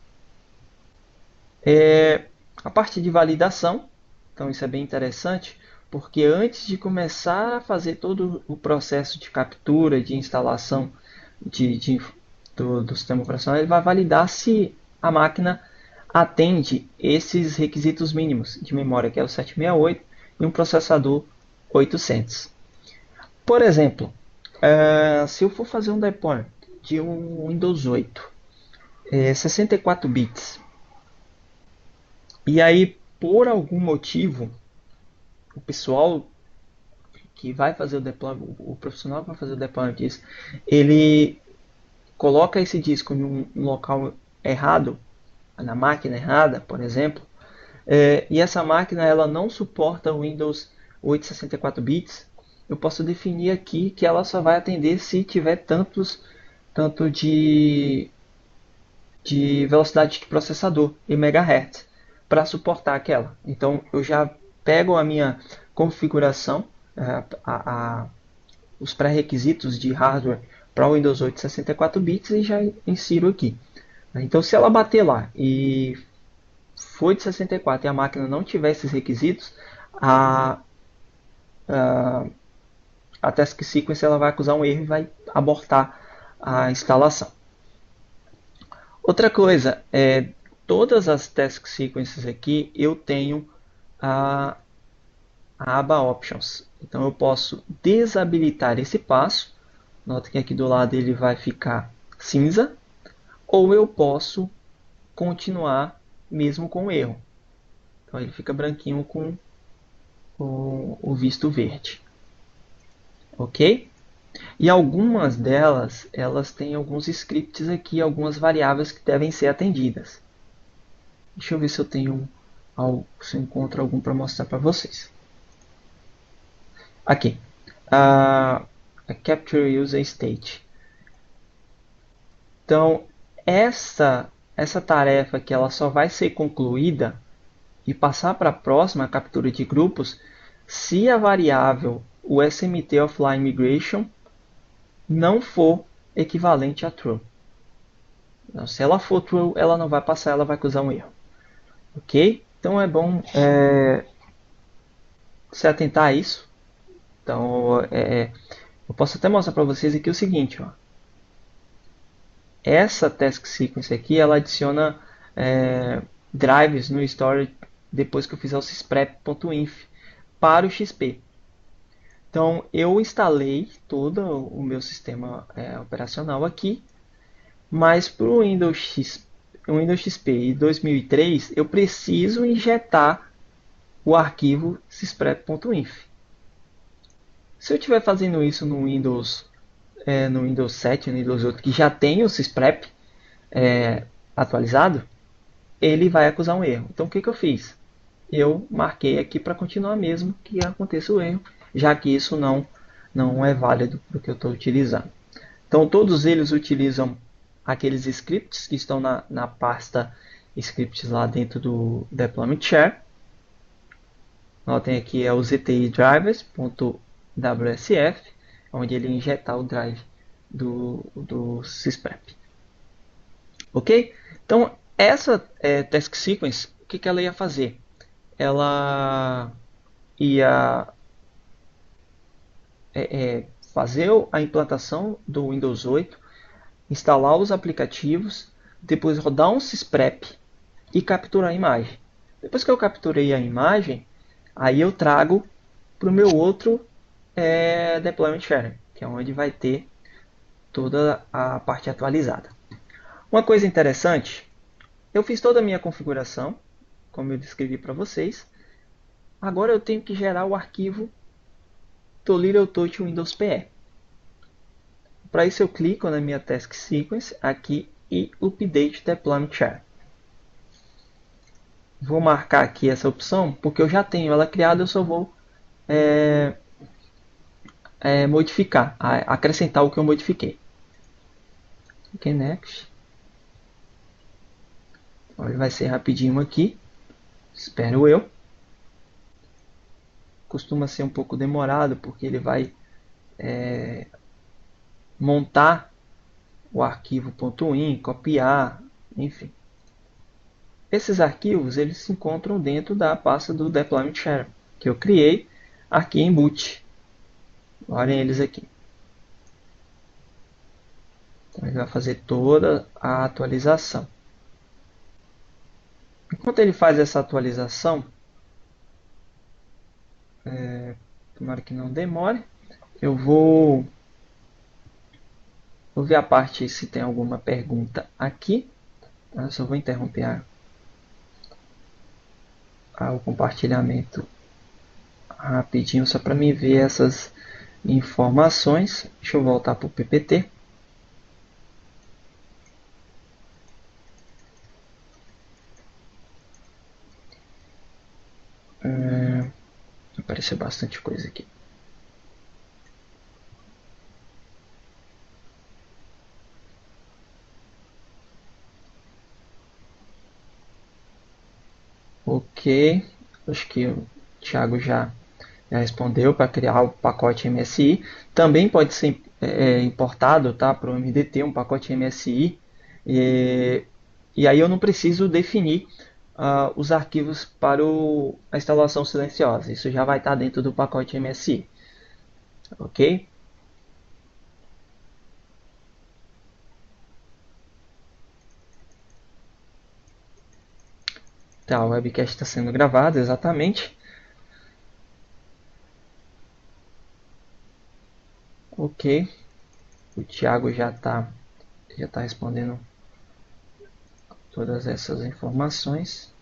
A parte de validação, então isso é bem interessante, porque antes de começar a fazer todo o processo de captura, de instalação do sistema operacional, ele vai validar se a máquina atende esses requisitos mínimos de memória, que é o 768 e um processador 800. Por exemplo, se eu for fazer um deploy de um Windows 8, 64 bits, e aí por algum motivo, o pessoal que vai fazer o deployment, o profissional que vai fazer o deployment disso, ele coloca esse disco em um local errado, na máquina errada, por exemplo, e essa máquina ela não suporta o Windows 8 64 bits, eu posso definir aqui que ela só vai atender se tiver tanto de velocidade de processador em megahertz para suportar aquela. Então eu já pego a minha configuração, os pré-requisitos de hardware para o Windows 8 64 bits e já insiro aqui. Então se ela bater lá e foi de 64 e a máquina não tiver esses requisitos, a, a task sequence ela vai acusar um erro e vai abortar a instalação. Outra coisa, todas as task sequences aqui eu tenho a aba Options. Então eu posso desabilitar esse passo. Nota que aqui do lado ele vai ficar cinza. Ou eu posso continuar mesmo com o erro. Então ele fica branquinho com o visto verde. Ok? E algumas delas, elas têm alguns scripts aqui, algumas variáveis que devem ser atendidas. Deixa eu ver se eu tenho se eu encontro algum para mostrar para vocês. Aqui, a Capture User State. Então, essa tarefa que ela só vai ser concluída e passar para a próxima captura de grupos se a variável o SMT Offline Migration não for equivalente a true. Então, se ela for true, ela não vai passar, ela vai causar um erro. Ok? Então é bom se atentar a isso. Então, eu posso até mostrar para vocês aqui o seguinte, ó. Essa task sequence aqui, ela adiciona drives no storage depois que eu fizer o sysprep.inf para o XP. Então, eu instalei todo o meu sistema operacional aqui, mas para o Windows XP e 2003, eu preciso injetar o arquivo sysprep.inf. Se eu estiver fazendo isso no Windows 7, no Windows 8, que já tem o sysprep atualizado, ele vai acusar um erro. Então o que eu fiz? Eu marquei aqui para continuar mesmo que aconteça o erro, já que isso não é válido para o que eu estou utilizando. Então todos eles utilizam aqueles scripts que estão na pasta scripts lá dentro do deployment share. Notem aqui é o ZTI drivers.wsf, onde ele injetar o drive do sysprep. Ok? Então essa task sequence, o que ela ia fazer? Ela ia fazer a implantação do Windows 8, instalar os aplicativos, depois rodar um sysprep e capturar a imagem. Depois que eu capturei a imagem, aí eu trago para o meu outro deployment share, que é onde vai ter toda a parte atualizada. Uma coisa interessante, eu fiz toda a minha configuração, como eu descrevi para vocês. Agora eu tenho que gerar o arquivo do LittleTouch Windows PE. Para isso eu clico na minha task sequence aqui e update deployment share. Vou marcar aqui essa opção porque eu já tenho ela criada, eu só vou modificar, acrescentar o que eu modifiquei. Ok, next. Então, ele vai ser rapidinho aqui, espero eu. Costuma ser um pouco demorado porque ele vai montar o arquivo .in, copiar, enfim. Esses arquivos eles se encontram dentro da pasta do Deployment Share, que eu criei aqui em boot. Olhem eles aqui. Então ele vai fazer toda a atualização. Enquanto ele faz essa atualização, tomara que não demore, eu vou ver a parte se tem alguma pergunta aqui. Eu só vou interromper o compartilhamento rapidinho só para me ver essas informações. Deixa eu voltar para o PPT. Apareceu bastante coisa aqui. Ok, acho que o Thiago já respondeu para criar o pacote MSI. Também pode ser importado, tá, para o MDT, um pacote MSI. E aí eu não preciso definir os arquivos para a instalação silenciosa. Isso já vai estar dentro do pacote MSI. Ok? Tá, o webcast está sendo gravado, exatamente. Ok, o Thiago já tá respondendo todas essas informações.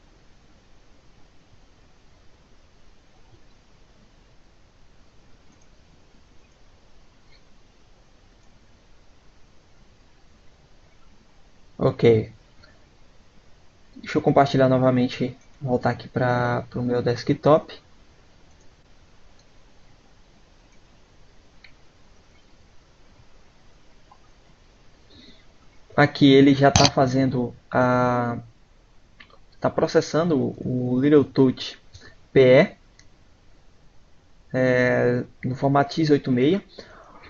Ok, deixa eu compartilhar novamente, voltar aqui para o meu desktop. Aqui ele já está fazendo está processando o LittleTouch PE no formato x86.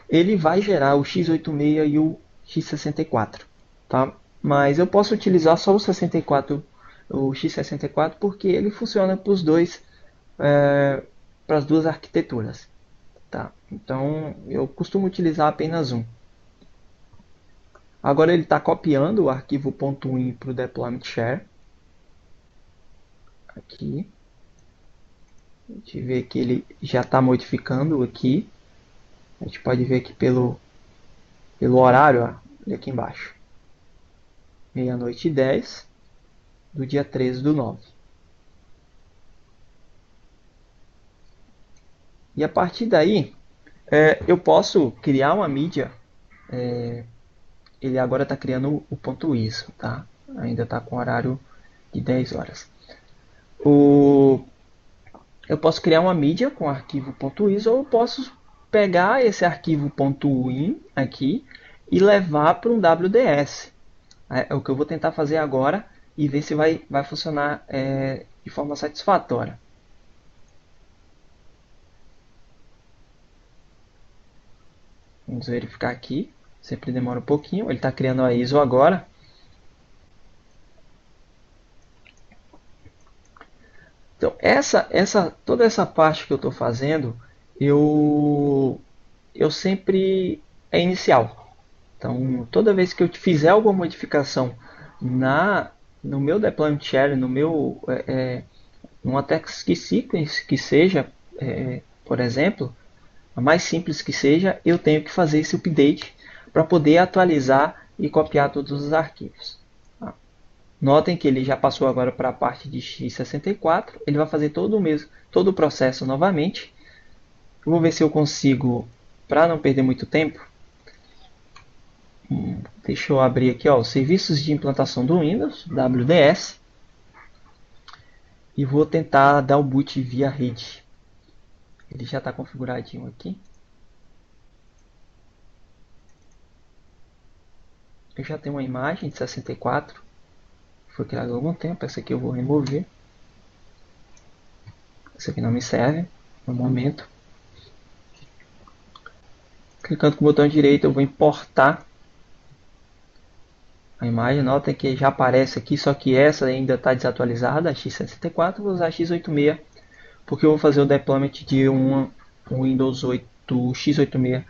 Ele vai gerar o x86 e o x64, tá? Mas eu posso utilizar só o 64, o x64, porque ele funciona para os dois, para as duas arquiteturas, tá? Então eu costumo utilizar apenas um. Agora ele está copiando o arquivo .win para o deployment share. Aqui. A gente vê que ele já está modificando aqui. A gente pode ver aqui pelo horário, ó, aqui embaixo. Meia-noite e 10 do dia 13/9. E a partir daí, eu posso criar uma mídia. Ele agora está criando o ponto .is, tá? Ainda está com horário de 10 horas. Eu posso criar uma mídia com arquivo .is ou eu posso pegar esse arquivo .win aqui e levar para um WDS. É o que eu vou tentar fazer agora e ver se vai funcionar de forma satisfatória. Vamos verificar aqui. Sempre demora um pouquinho. Ele está criando a ISO agora. Então, toda essa parte que eu estou fazendo, eu sempre é inicial. Então, toda vez que eu fizer alguma modificação no meu deployment share, numa text sequence que seja, por exemplo, a mais simples que seja, eu tenho que fazer esse update para poder atualizar e copiar todos os arquivos. Notem que ele já passou agora para a parte de x64, ele vai fazer todo o processo novamente. Eu vou ver se eu consigo, para não perder muito tempo, deixa eu abrir aqui, ó, os serviços de implantação do Windows, WDS, e vou tentar dar o boot via rede. Ele já está configuradinho aqui. Eu já tenho uma imagem de 64, foi criada há algum tempo. Essa aqui eu vou remover. Essa aqui não me serve no momento. Clicando com o botão direito, eu vou importar a imagem. Notem que já aparece aqui, só que essa ainda está desatualizada, a x64. Vou usar a x86, porque eu vou fazer o deployment de um Windows 8 x86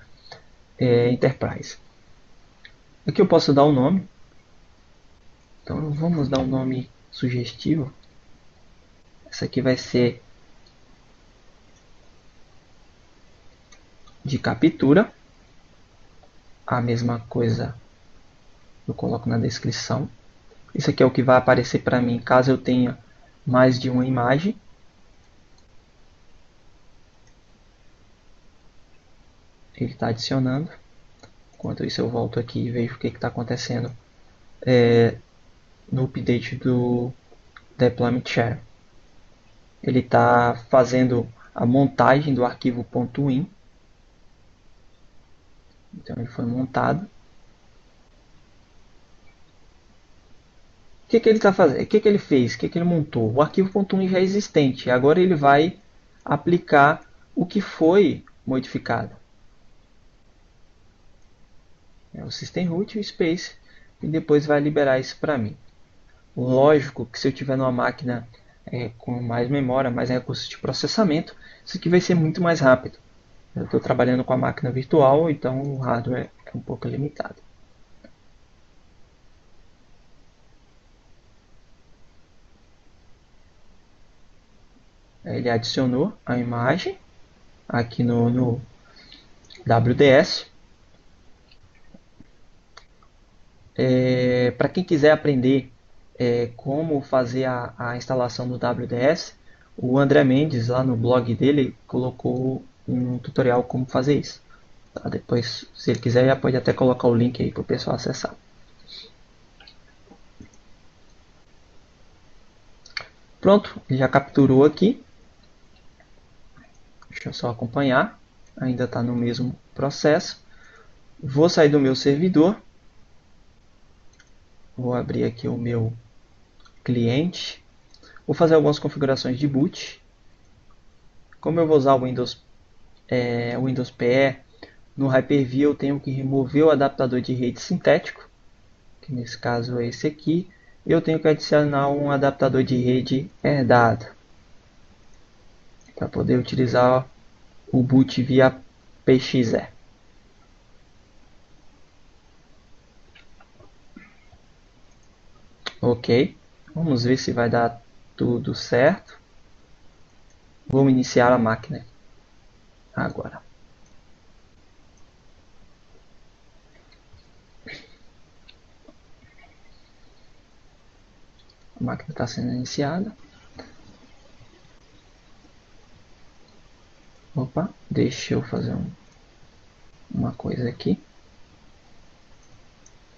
Enterprise. Aqui eu posso dar um nome. Então vamos dar um nome sugestivo. Essa aqui vai ser de captura. A mesma coisa eu coloco na descrição. Isso aqui é o que vai aparecer para mim caso eu tenha mais de uma imagem. Ele está adicionando. Enquanto isso eu volto aqui e vejo o que está acontecendo no update do Deployment Share. Ele está fazendo a montagem do arquivo .in. Então ele foi montado. O que ele está fazendo? O que ele fez? O que ele montou? O arquivo .in já é existente. Agora ele vai aplicar o que foi modificado. É o System Root e o Space. E depois vai liberar isso para mim. Lógico que se eu tiver numa máquina com mais memória, mais recursos de processamento, isso aqui vai ser muito mais rápido. Eu estou trabalhando com a máquina virtual, então o hardware é um pouco limitado. Ele adicionou a imagem aqui no WDS. Para quem quiser aprender como fazer a instalação do WDS, o André Mendes, lá no blog dele, colocou um tutorial como fazer isso. Tá? Depois, se ele quiser, já pode até colocar o link aí para o pessoal acessar. Pronto, ele já capturou aqui. Deixa eu só acompanhar. Ainda está no mesmo processo. Vou sair do meu servidor. Vou abrir aqui o meu cliente. Vou fazer algumas configurações de boot. Como eu vou usar o Windows PE, no Hyper-V eu tenho que remover o adaptador de rede sintético, que nesse caso é esse aqui. Eu tenho que adicionar um adaptador de rede herdado, para poder utilizar o boot via PXE. Ok, vamos ver se vai dar tudo certo. Vou iniciar a máquina agora. A máquina está sendo iniciada. Opa, deixa eu fazer uma coisa aqui.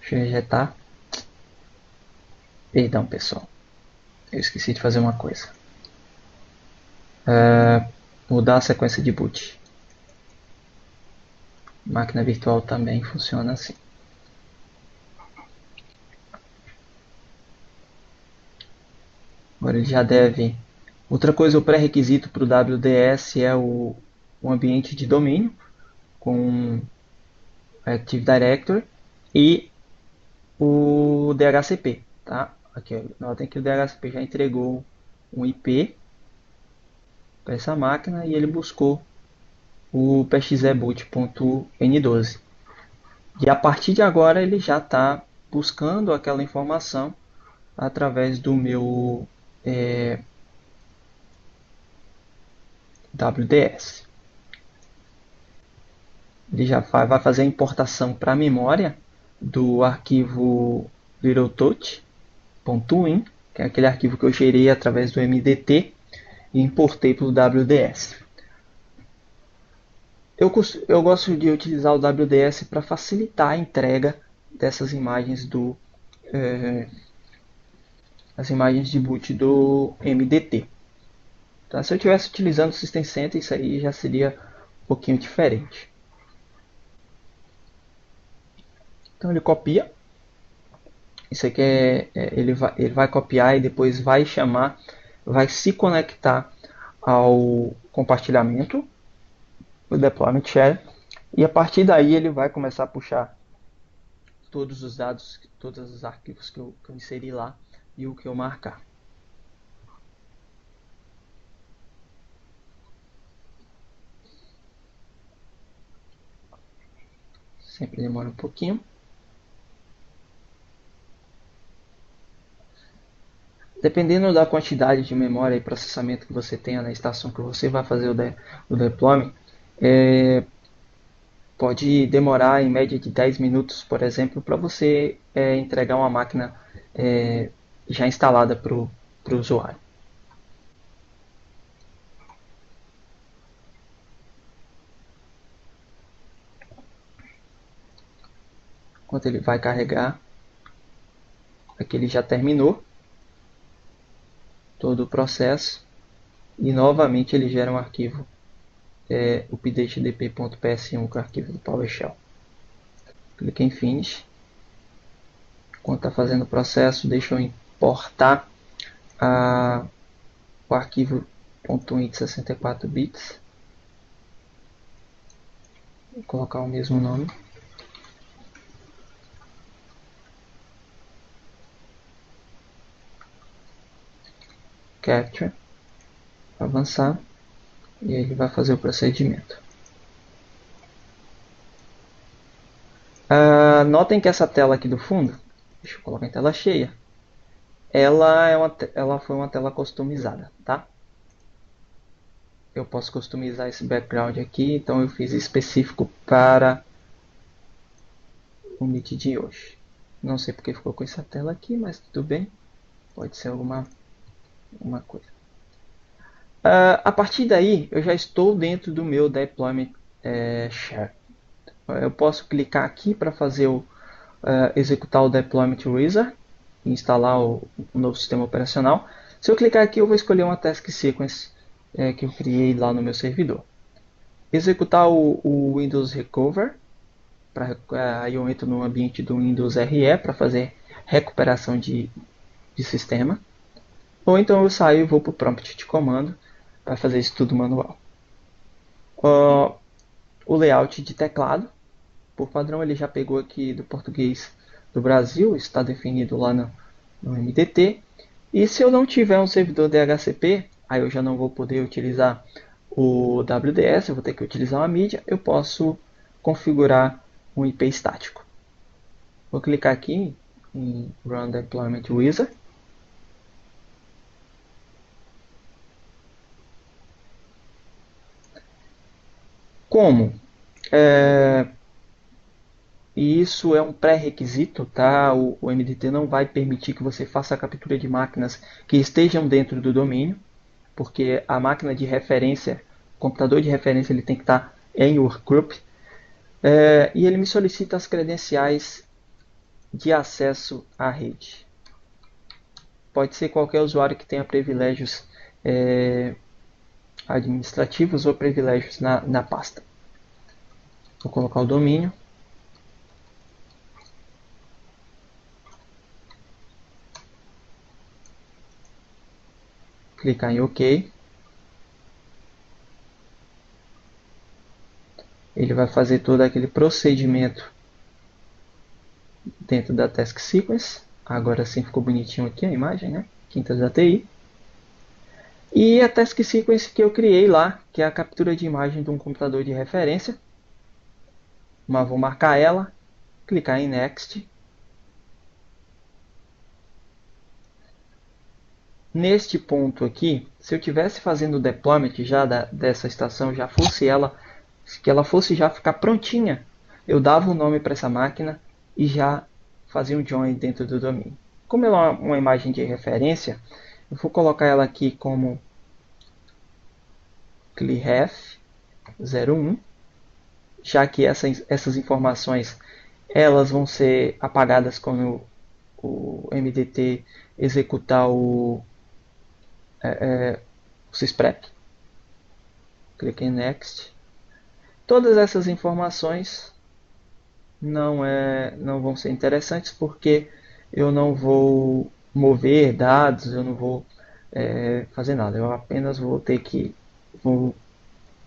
Deixa eu rejetar. Perdão, pessoal. Eu esqueci de fazer uma coisa. Mudar a sequência de boot. Máquina virtual também funciona assim. Agora ele já deve... Outra coisa, o pré-requisito para o WDS é o ambiente de domínio com Active Directory e o DHCP. Tá? Aqui, notem que o DHCP já entregou um IP para essa máquina e ele buscou o pxeboot.n12. E a partir de agora ele já está buscando aquela informação através do meu WDS. Ele já vai fazer a importação para a memória do arquivo littletouch.win, que é aquele arquivo que eu gerei através do MDT e importei para o WDS. Eu gosto de utilizar o WDS para facilitar a entrega dessas imagens as imagens de boot do MDT. Tá? Se eu estivesse utilizando o System Center, isso aí já seria um pouquinho diferente. Então ele copia. Isso aqui ele vai copiar e depois vai se conectar ao compartilhamento, o Deployment Share, e a partir daí ele vai começar a puxar todos os dados, todos os arquivos que eu inseri lá e o que eu marcar. Sempre demora um pouquinho. Dependendo da quantidade de memória e processamento que você tenha na estação que você vai fazer o deployment, pode demorar em média de 10 minutos, por exemplo, para você entregar uma máquina já instalada para o usuário. Enquanto ele vai carregar, aqui ele já terminou todo o processo e novamente ele gera um arquivo updatedp.ps1, que é o arquivo do PowerShell. Clique em Finish. Enquanto está fazendo o processo, deixa eu importar o arquivo .int 64 bits. Vou colocar o mesmo nome. Capture. Avançar. E ele vai fazer o procedimento. Notem que essa tela aqui do fundo, deixa eu colocar em tela cheia, ela foi uma tela customizada, tá? Eu posso customizar esse background aqui, então eu fiz específico para o Meet de hoje. Não sei porque ficou com essa tela aqui, mas tudo bem. Pode ser alguma coisa. A partir daí, eu já estou dentro do meu deployment share. Eu posso clicar aqui para fazer executar o deployment wizard e instalar o novo sistema operacional. Se eu clicar aqui, eu vou escolher uma task sequence que eu criei lá no meu servidor. Executar o Windows Recover. Aí eu entro no ambiente do Windows RE para fazer recuperação de sistema. Ou então eu saio e vou para o prompt de comando para fazer isso tudo manual. O layout de teclado, por padrão ele já pegou aqui do português do Brasil, está definido lá no MDT. E se eu não tiver um servidor DHCP, aí eu já não vou poder utilizar o WDS, eu vou ter que utilizar uma mídia, eu posso configurar um IP estático. Vou clicar aqui em Run Deployment Wizard. Como? E isso é um pré-requisito, tá? O MDT não vai permitir que você faça a captura de máquinas que estejam dentro do domínio, porque a máquina de referência, o computador de referência, ele tem que estar em workgroup. E ele me solicita as credenciais de acesso à rede. Pode ser qualquer usuário que tenha privilégios administrativos ou privilégios na pasta. Vou colocar o domínio. Clicar em OK. Ele vai fazer todo aquele procedimento dentro da Task Sequence. Agora sim ficou bonitinho aqui a imagem, né? Quintas da TI. E a Task Sequence que eu criei lá, que é a captura de imagem de um computador de referência. Mas vou marcar ela, clicar em Next. Neste ponto aqui, se eu estivesse fazendo o deployment já dessa estação, já fosse ela, que ela fosse já ficar prontinha, eu dava o nome para essa máquina e já fazia um join dentro do domínio. Como ela é uma imagem de referência, eu vou colocar ela aqui como CLIREF01, já que essas informações elas vão ser apagadas quando o MDT executar o sysprep. Clique em Next. Todas essas informações não vão ser interessantes porque eu não vou mover dados, eu não vou fazer nada. Eu apenas vou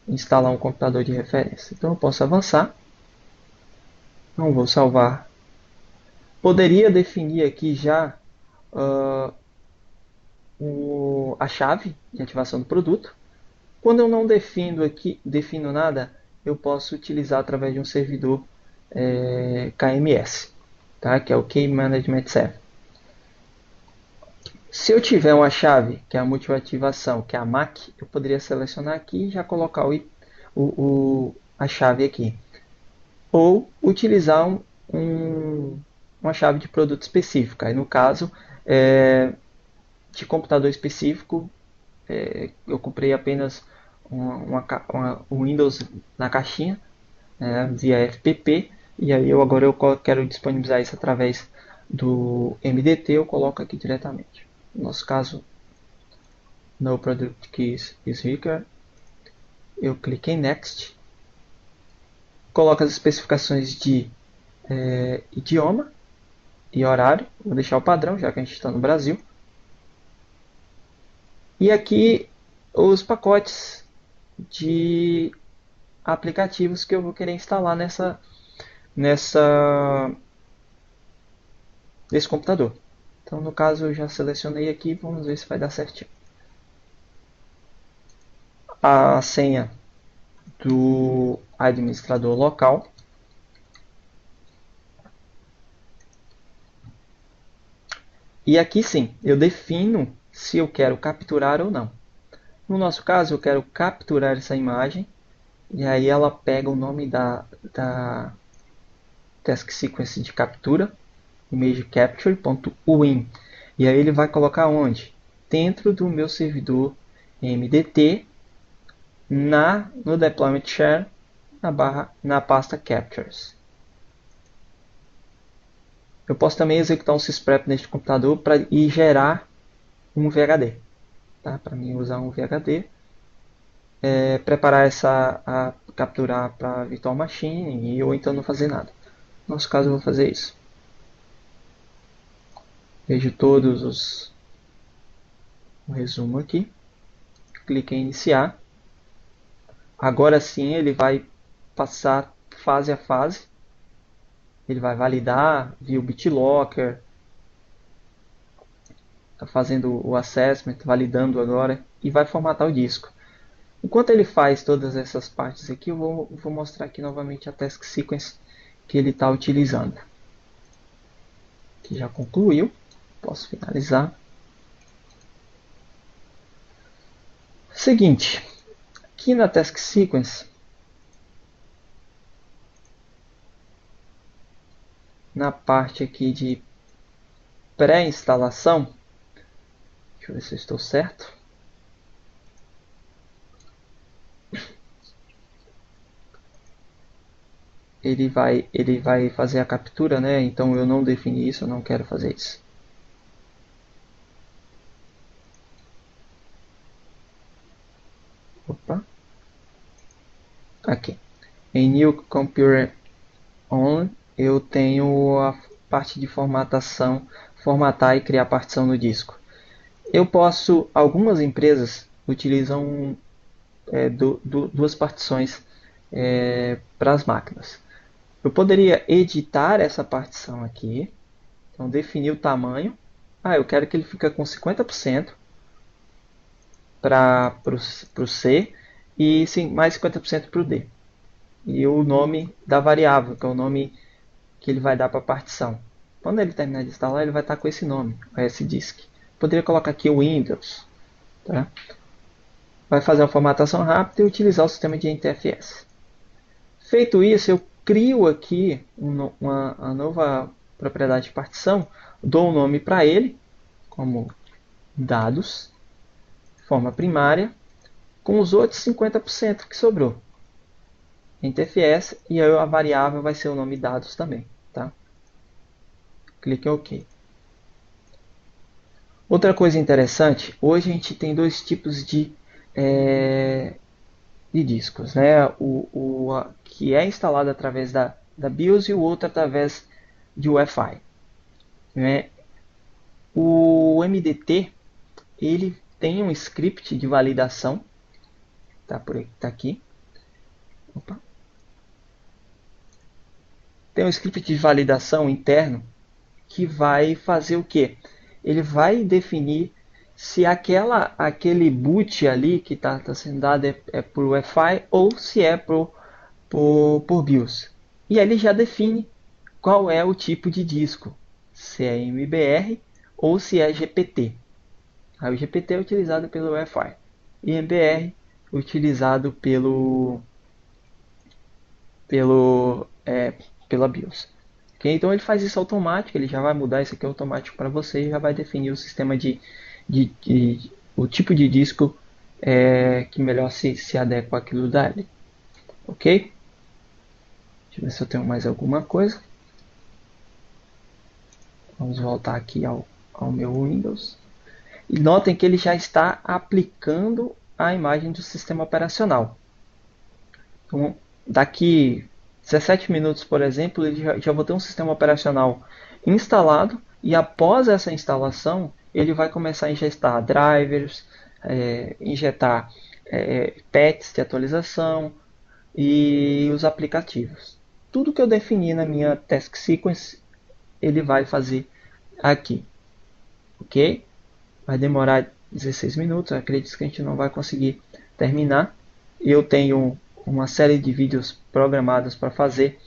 instalar um computador de referência. Então eu posso avançar. Não vou salvar. Poderia definir aqui já a chave de ativação do produto. Quando eu não defino nada, eu posso utilizar através de um servidor KMS, tá? Que é o Key Management Server. Se eu tiver uma chave, que é a multiativação, que é a MAC, eu poderia selecionar aqui e já colocar a chave aqui. Ou utilizar uma chave de produto específica. Aí, no caso, de computador específico, eu comprei apenas um Windows na caixinha, via FPP, E aí agora eu quero disponibilizar isso através do MDT, eu coloco aqui diretamente. No nosso caso, no product keys is required. Eu clico em Next, coloco as especificações de idioma e horário, vou deixar o padrão, já que a gente está no Brasil. E aqui os pacotes de aplicativos que eu vou querer instalar nesse computador. Então, no caso, eu já selecionei aqui, vamos ver se vai dar certinho. A senha do administrador local. E aqui sim, eu defino se eu quero capturar ou não. No nosso caso, eu quero capturar essa imagem. E aí ela pega o nome da task sequence de captura, image capture.win. E aí ele vai colocar onde? Dentro do meu servidor MDT, no deployment share, na pasta captures. Eu posso também executar um sysprep neste computador e gerar um VHD. Tá? Para mim usar um VHD, preparar capturar para virtual machine ou então não fazer nada. No nosso caso eu vou fazer isso. Vejo o resumo aqui. Clique em iniciar. Agora sim ele vai passar fase a fase. Ele vai validar via o BitLocker. Está fazendo o assessment, validando agora. E vai formatar o disco. Enquanto ele faz todas essas partes aqui, eu vou mostrar aqui novamente a task sequence que ele está utilizando. Aqui já concluiu. Posso finalizar. Seguinte, aqui na task sequence, na parte aqui de pré-instalação, deixa eu ver se eu estou certo. Ele vai fazer a captura, né? Então eu não defini isso, eu não quero fazer isso. Opa. Aqui. Em New Computer On, eu tenho a parte de formatação, formatar e criar partição no disco. Algumas empresas utilizam duas partições para as máquinas. Eu poderia editar essa partição aqui, então definir o tamanho. Eu quero que ele fique com 50% para o C e sim, mais 50% para o D. E o nome da variável, que é o nome que ele vai dar para a partição. Quando ele terminar de instalar, ele vai estar com esse nome, SDisk. Poderia colocar aqui o Windows. Tá? Vai fazer uma formatação rápida e utilizar o sistema de NTFS. Feito isso, eu crio aqui uma nova propriedade de partição, dou um nome para ele, como dados, forma primária, com os outros 50% que sobrou. NTFS, e aí a variável vai ser o nome dados também. Tá? Clique em OK. Outra coisa interessante, hoje a gente tem dois tipos de discos, né? Que é instalado através da BIOS e o outro através de Wi-Fi. Né? O MDT ele tem um script de validação, tá aqui. Opa. Tem um script de validação interno que vai fazer o que? Ele vai definir se aquele boot ali que está sendo dado é por Wi-Fi ou se é por BIOS. E aí ele já define qual é o tipo de disco, se é MBR ou se é GPT. Aí o GPT é utilizado pelo Wi-Fi e MBR utilizado pela BIOS. Okay? Então ele faz isso automático, ele já vai mudar isso aqui automático para você e já vai definir o sistema o tipo de disco que melhor se adequa àquilo dali. Ok? Deixa eu ver se eu tenho mais alguma coisa. Vamos voltar aqui ao meu Windows. E notem que ele já está aplicando a imagem do sistema operacional. Então, daqui 17 minutos, por exemplo, ele já vou ter um sistema operacional instalado e após essa instalação, ele vai começar a injetar drivers, injetar patches de atualização e os aplicativos. Tudo que eu defini na minha task sequence, ele vai fazer aqui. Ok? Vai demorar 16 minutos, acredito que a gente não vai conseguir terminar. Eu tenho uma série de vídeos programados para fazer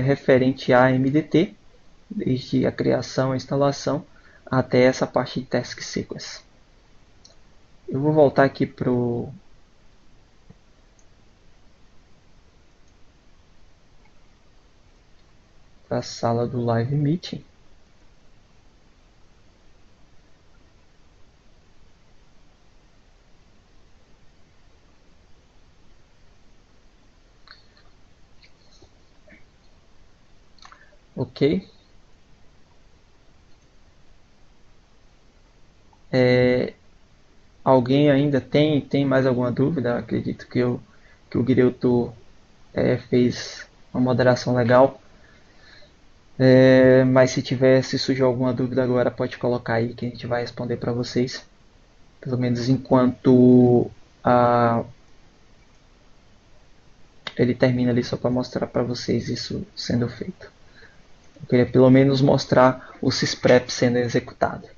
referente a MDT, desde a criação, a instalação, até essa parte de task sequence. Eu vou voltar aqui para a sala do Live Meeting. Ok. Alguém ainda tem mais alguma dúvida? Acredito que o Guireuto fez uma moderação legal. Mas se surgiu alguma dúvida agora, pode colocar aí que a gente vai responder para vocês. Pelo menos enquanto ele termina ali, só para mostrar para vocês isso sendo feito. Eu queria pelo menos mostrar o sysprep sendo executado.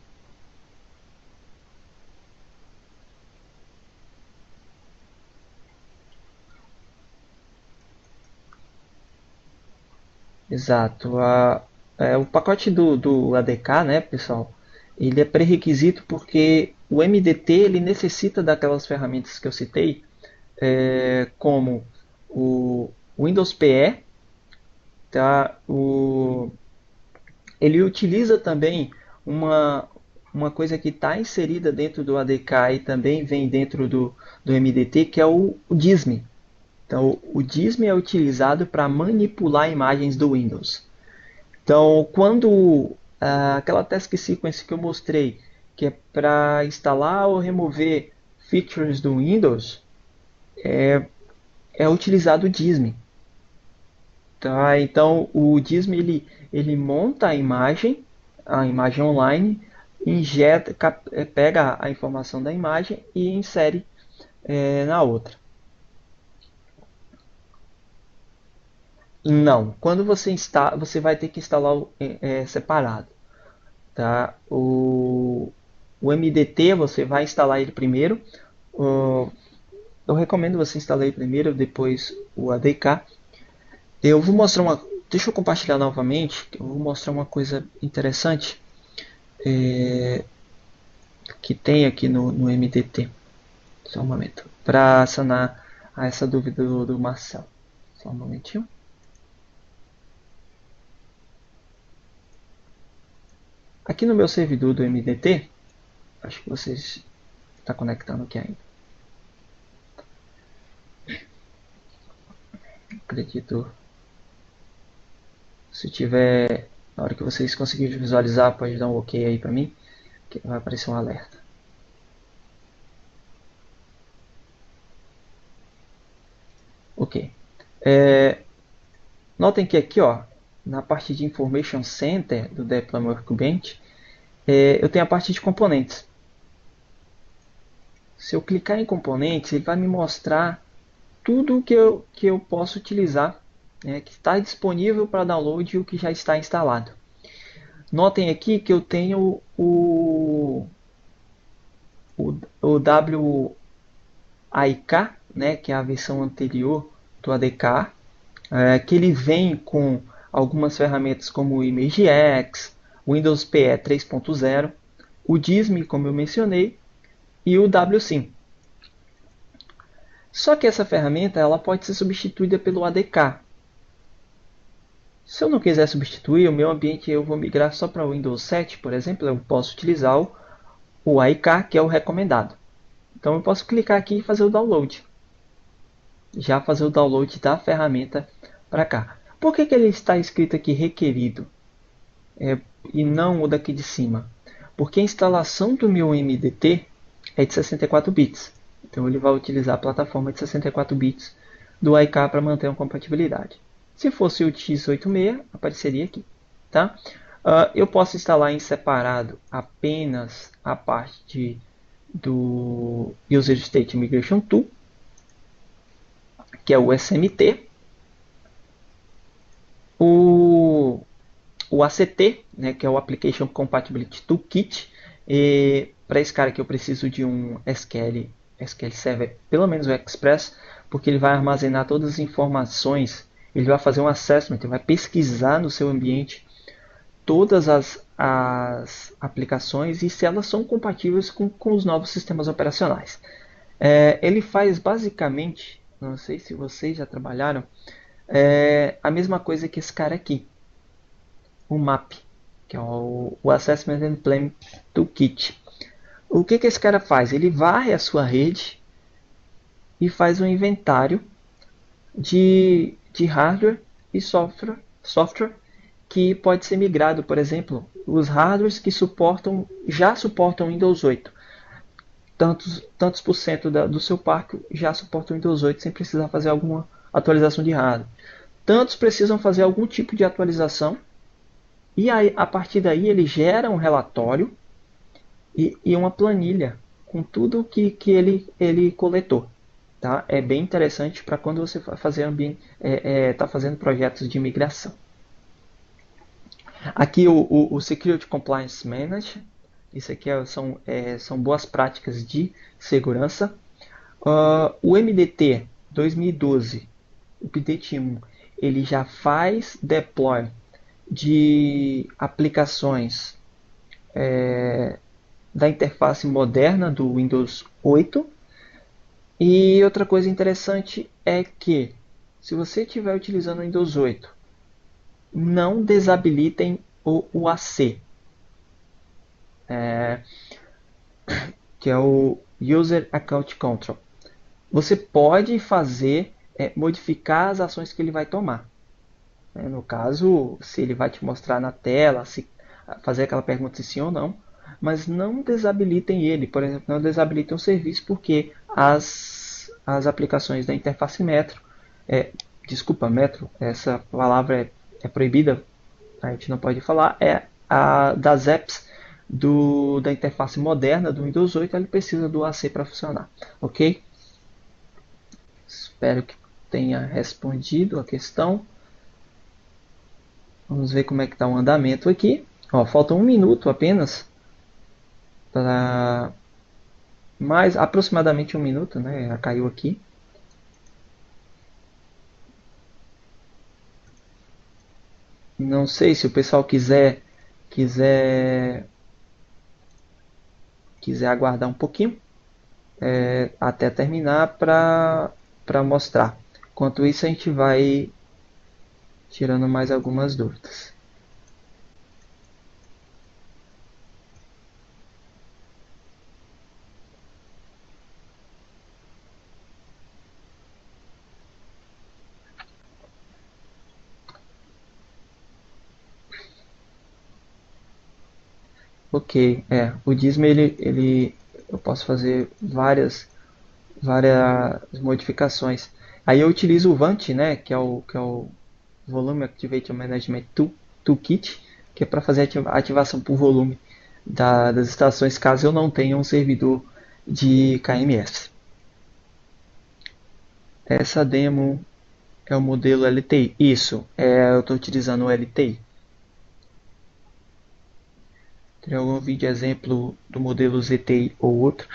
Exato. O pacote do ADK, né, pessoal, ele é pré-requisito porque o MDT ele necessita daquelas ferramentas que eu citei, como o Windows PE, tá? Ele utiliza também uma coisa que está inserida dentro do ADK e também vem dentro do MDT, que é o DISM. Então, o DISM é utilizado para manipular imagens do Windows. Então, quando aquela task sequence que eu mostrei, que é para instalar ou remover features do Windows, é utilizado o DISM. Tá? Então, o DISM ele monta a imagem online, injeta, pega a informação da imagem e insere na outra. Não, quando você instala, você vai ter que instalar separado. Tá? O MDT você vai instalar ele primeiro. Eu recomendo você instalar ele primeiro, depois o ADK. Eu vou mostrar deixa eu compartilhar novamente. Eu vou mostrar uma coisa interessante que tem aqui no MDT. Só um momento. Para sanar essa dúvida do Marcel. Só um momentinho. Aqui no meu servidor do MDT, acho que vocês estão conectando aqui ainda. Acredito. Se tiver, na hora que vocês conseguirem visualizar, pode dar um OK aí para mim, que vai aparecer um alerta. Ok. Notem que aqui, ó, na parte de Information Center do Deployment Workbench, eu tenho a parte de componentes. Se eu clicar em componentes, ele vai me mostrar tudo que eu posso utilizar, que está disponível para download e o que já está instalado. Notem aqui que eu tenho o WIK, que é a versão anterior do ADK, que ele vem com algumas ferramentas como o ImageX, Windows PE 3.0, o DISM, como eu mencionei, e o WSIM. Só que essa ferramenta ela pode ser substituída pelo ADK. Se eu não quiser substituir, o meu ambiente eu vou migrar só para o Windows 7, por exemplo, eu posso utilizar o AIK, que é o recomendado. Então eu posso clicar aqui e fazer o download. Já fazer o download da ferramenta para cá. Por que ele está escrito aqui requerido e não o daqui de cima? Porque a instalação do meu MDT é de 64 bits. Então ele vai utilizar a plataforma de 64 bits do IK para manter uma compatibilidade. Se fosse o x86, apareceria aqui. Tá? Eu posso instalar em separado apenas a parte do User State Migration Tool, que é o SMT, o ACT, né, que é o Application Compatibility Toolkit. Para esse cara aqui eu preciso de um SQL Server, pelo menos o Express, porque ele vai armazenar todas as informações, ele vai fazer um assessment, ele vai pesquisar no seu ambiente todas as aplicações e se elas são compatíveis com os novos sistemas operacionais. Ele faz basicamente, não sei se vocês já trabalharam, a mesma coisa que esse cara aqui, o MAP, que é o Assessment and Plan Toolkit. O que esse cara faz? Ele varre a sua rede e faz um inventário de hardware e software que pode ser migrado. Por exemplo, os hardwares que já suportam Windows 8. Tantos por cento do seu parque já suportam Windows 8 sem precisar fazer alguma atualização de hardware. Tantos precisam fazer algum tipo de atualização. E aí, a partir daí ele gera um relatório e uma planilha com tudo que ele coletou. Tá? É bem interessante para quando você está fazendo projetos de migração. Aqui o Security Compliance Manager. Isso aqui são boas práticas de segurança. O MDT 2012, Update 1, ele já faz deploy de aplicações da interface moderna do Windows 8. E outra coisa interessante é que, se você estiver utilizando o Windows 8, não desabilitem o UAC, que é o User Account Control. Você pode modificar as ações que ele vai tomar. No caso, se ele vai te mostrar na tela, fazer aquela pergunta se sim ou não, mas não desabilitem ele. Por exemplo, não desabilitem o serviço porque as aplicações da interface Metro, Metro, essa palavra é proibida, a gente não pode falar, das apps da interface moderna do Windows 8, ele precisa do AC para funcionar, ok? Espero que tenha respondido a questão. Vamos ver como é que está o andamento aqui. Falta 1 minuto apenas para aproximadamente 1 minuto, né? Já caiu aqui. Não sei se o pessoal quiser aguardar um pouquinho até terminar para mostrar. Enquanto isso, a gente vai tirando mais algumas dúvidas. Ok, o Disney eu posso fazer várias modificações. Aí eu utilizo o Vant, né, que é o Volume Activation Management Toolkit, que é para fazer a ativação por volume das estações, caso eu não tenha um servidor de KMS. Essa demo é o modelo LTI. Isso, eu estou utilizando o LTI. Tem algum vídeo exemplo do modelo ZTI ou outro.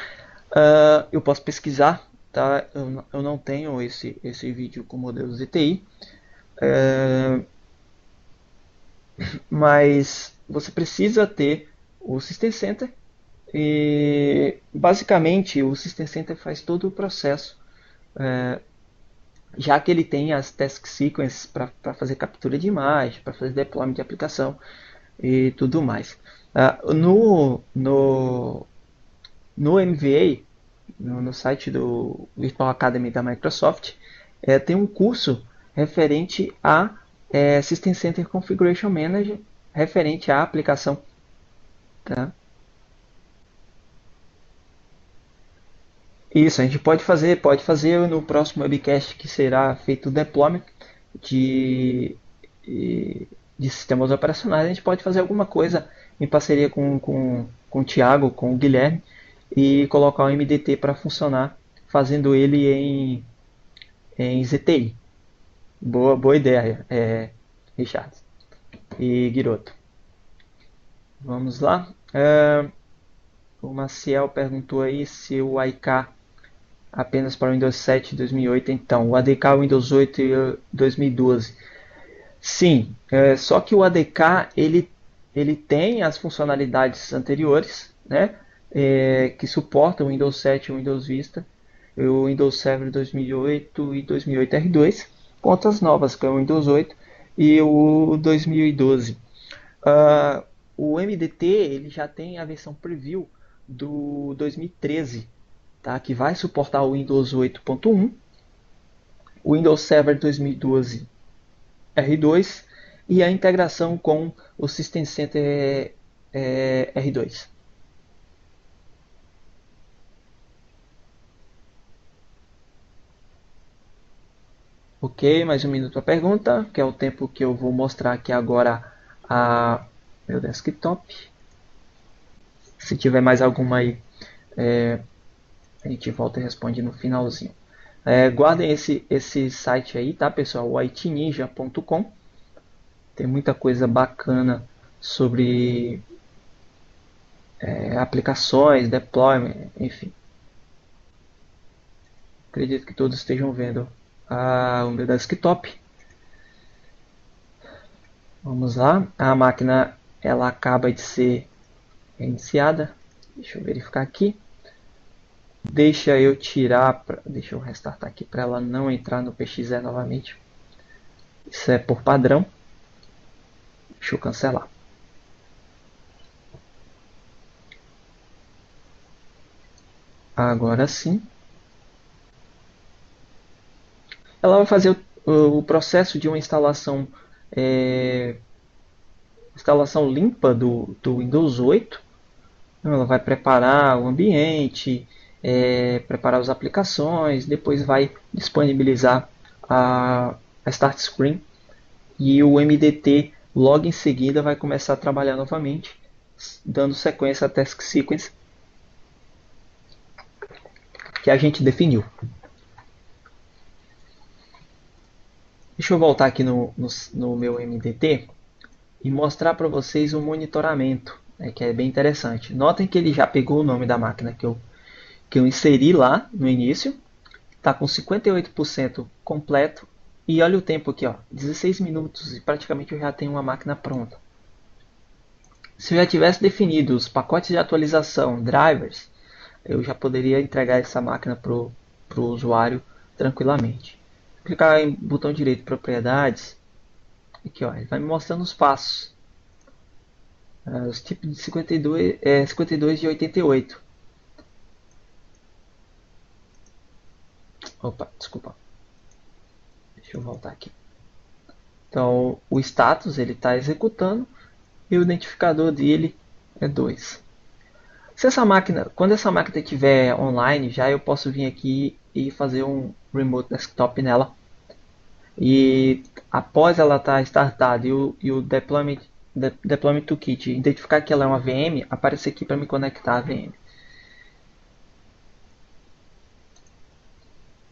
Eu posso pesquisar, tá? Eu não tenho esse vídeo com o modelo ZTI. Mas você precisa ter o System Center e basicamente o System Center faz todo o processo, já que ele tem as task sequences para fazer captura de imagem, para fazer deployment de aplicação e tudo mais. No MVA, no site do Virtual Academy da Microsoft, tem um curso referente a System Center Configuration Manager referente à aplicação. Tá? Isso, a gente pode fazer no próximo webcast que será feito o deployment de, de sistemas operacionais. A gente pode fazer alguma coisa em parceria com o Thiago, com o Guilherme e colocar o MDT para funcionar, fazendo ele em ZTI. Boa ideia, Richard e Guiroto. Vamos lá. O Maciel perguntou aí se o AIK apenas para o Windows 7 2008. Então, o ADK Windows 8 e 2012. Sim, só que o ADK ele tem as funcionalidades anteriores, né? Que suportam o Windows 7 e o Windows Vista, o Windows Server 2008 e 2008 R2, contas novas, que é o Windows 8 e o 2012. O MDT ele já tem a versão preview do 2013, tá? Que vai suportar o Windows 8.1, o Windows Server 2012 R2 e a integração com o System Center R2. Ok, mais um minuto para a pergunta, que é o tempo que eu vou mostrar aqui agora a meu desktop. Se tiver mais alguma aí, a gente volta e responde no finalzinho. Guardem esse site aí, tá, pessoal? O itninja.com. Tem muita coisa bacana sobre aplicações, deployment, enfim. Acredito que todos estejam vendo o meu desktop. Vamos lá. A máquina ela acaba de ser reiniciada. Deixa eu verificar aqui. Deixa eu deixa eu restartar aqui para ela não entrar no PXE novamente. Isso é por padrão. Deixa eu cancelar. Agora sim. Ela vai fazer o processo de uma instalação limpa do Windows 8. Ela vai preparar o ambiente, preparar as aplicações, depois vai disponibilizar a Start Screen e o MDT logo em seguida vai começar a trabalhar novamente, dando sequência à Task Sequence que a gente definiu. Deixa eu voltar aqui no meu MDT e mostrar para vocês o monitoramento, que é bem interessante. Notem que ele já pegou o nome da máquina que eu inseri lá no início, está com 58% completo e olha o tempo aqui, ó, 16 minutos e praticamente eu já tenho uma máquina pronta. Se eu já tivesse definido os pacotes de atualização, drivers, eu já poderia entregar essa máquina para o usuário tranquilamente. Clicar em botão direito propriedades, aqui ó, ele vai me mostrando os passos. Os tipos de 52 de 88. Opa, desculpa. Deixa eu voltar aqui. Então, o status ele está executando e o identificador dele é 2. Quando essa máquina estiver online, já eu posso vir aqui e fazer um remote desktop nela. E após ela estar startada e o deployment toolkit identificar que ela é uma VM, aparece aqui para me conectar à VM.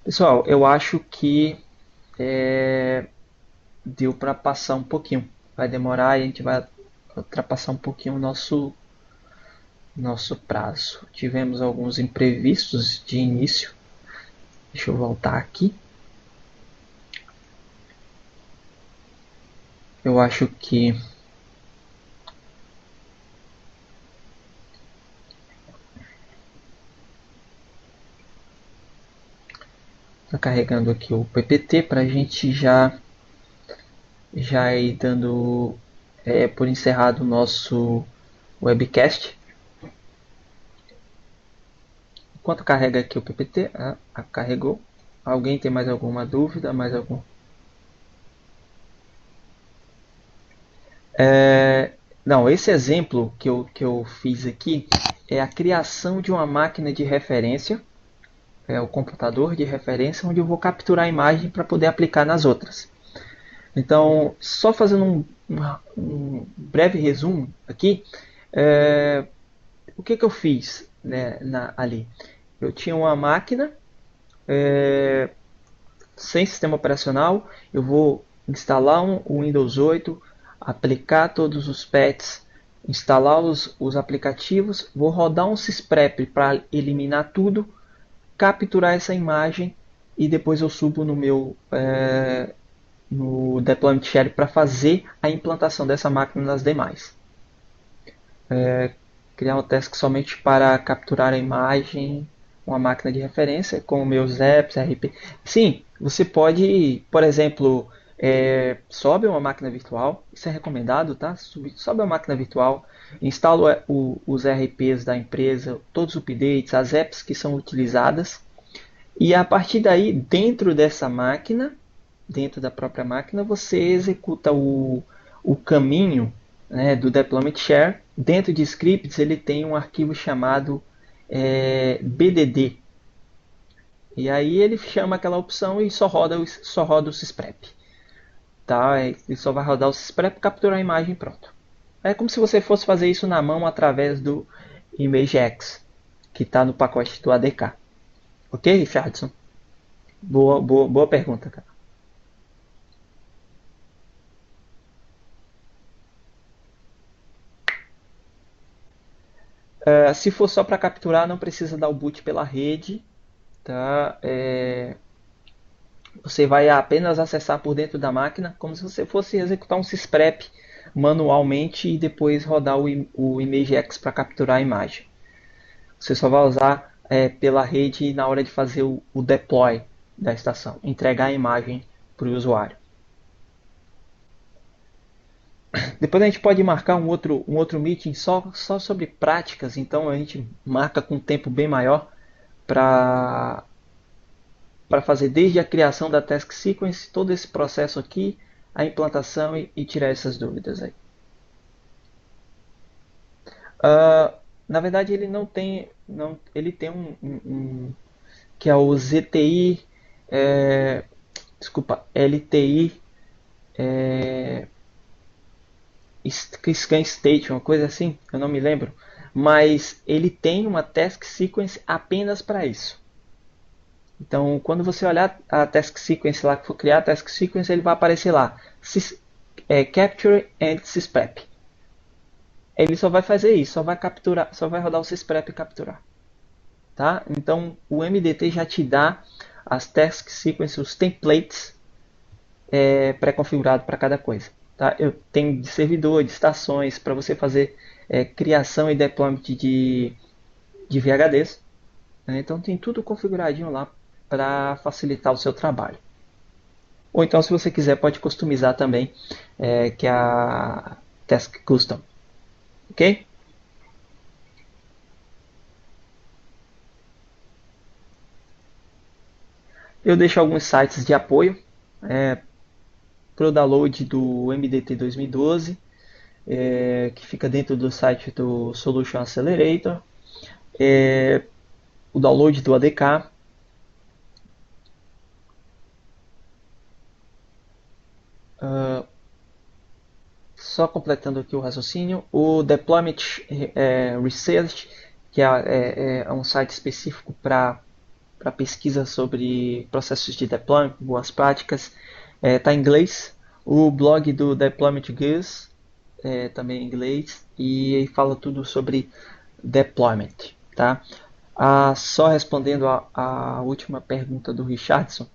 Pessoal, eu acho que deu para passar um pouquinho. Vai demorar e a gente vai ultrapassar um pouquinho o nosso prazo. Tivemos alguns imprevistos de início. Deixa eu voltar aqui. Eu acho que está carregando aqui o PPT para a gente já ir dando por encerrado o nosso webcast. Enquanto carrega aqui o PPT, carregou. Alguém tem mais alguma dúvida? Mais algum? Não, esse exemplo que eu fiz aqui é a criação de uma máquina de referência, é o computador de referência, onde eu vou capturar a imagem para poder aplicar nas outras. Então, só fazendo um breve resumo aqui, o que eu fiz, né, ali? Eu tinha uma máquina sem sistema operacional, eu vou instalar o Windows 8, aplicar todos os patches, instalar os aplicativos, vou rodar um sysprep para eliminar tudo, capturar essa imagem e depois eu subo no meu no Deployment Share para fazer a implantação dessa máquina nas demais. Criar um task somente para capturar a imagem, uma máquina de referência, com meus apps, RP. Sim, você pode, por exemplo, sobe uma máquina virtual, isso é recomendado, tá? Sobe uma máquina virtual, instala os RPs da empresa, todos os updates, as apps que são utilizadas, e a partir daí, dentro dessa máquina, dentro da própria máquina, você executa o caminho, né, do Deployment Share. Dentro de scripts, ele tem um arquivo chamado BDD. E aí ele chama aquela opção e só roda o sysprep. Tá? Ele só vai rodar o sysprep, capturar a imagem e pronto. É como se você fosse fazer isso na mão através do ImageX, que está no pacote do ADK. Ok, Richardson? Boa pergunta, cara. Se for só para capturar, não precisa dar o boot pela rede, tá? Você vai apenas acessar por dentro da máquina, como se você fosse executar um sysprep manualmente e depois rodar o ImageX para capturar a imagem. Você só vai usar pela rede na hora de fazer o deploy da estação, entregar a imagem para o usuário. Depois a gente pode marcar um outro meeting só sobre práticas, então a gente marca com um tempo bem maior para fazer desde a criação da task sequence, todo esse processo aqui, a implantação e tirar essas dúvidas aí. Na verdade ele não tem, não, ele tem que é o ZTI, desculpa, LTI Scan State, uma coisa assim, eu não me lembro, mas ele tem uma task sequence apenas para isso. Então, quando você olhar a task sequence lá, que for criar a task sequence, ele vai aparecer lá, Capture and Sysprep. Ele só vai fazer isso, só vai capturar, só vai rodar o sysprep e capturar. Tá? Então, o MDT já te dá as task sequences, os templates pré-configurados para cada coisa. Tá? Eu tenho de servidor, de estações, para você fazer criação e deployment de VHDs. Né? Então, tem tudo configuradinho lá para facilitar o seu trabalho. Ou então, se você quiser, pode customizar também, que é a Task Custom. Ok? Eu deixo alguns sites de apoio para o download do MDT 2012, que fica dentro do site do Solution Accelerator, o download do ADK. Só completando aqui o raciocínio, o Deployment Research, que é um site específico para pesquisa sobre processos de deployment, boas práticas, está em inglês. O blog do Deployment Gears também em inglês e fala tudo sobre deployment. Tá? Só respondendo a última pergunta do Richardson,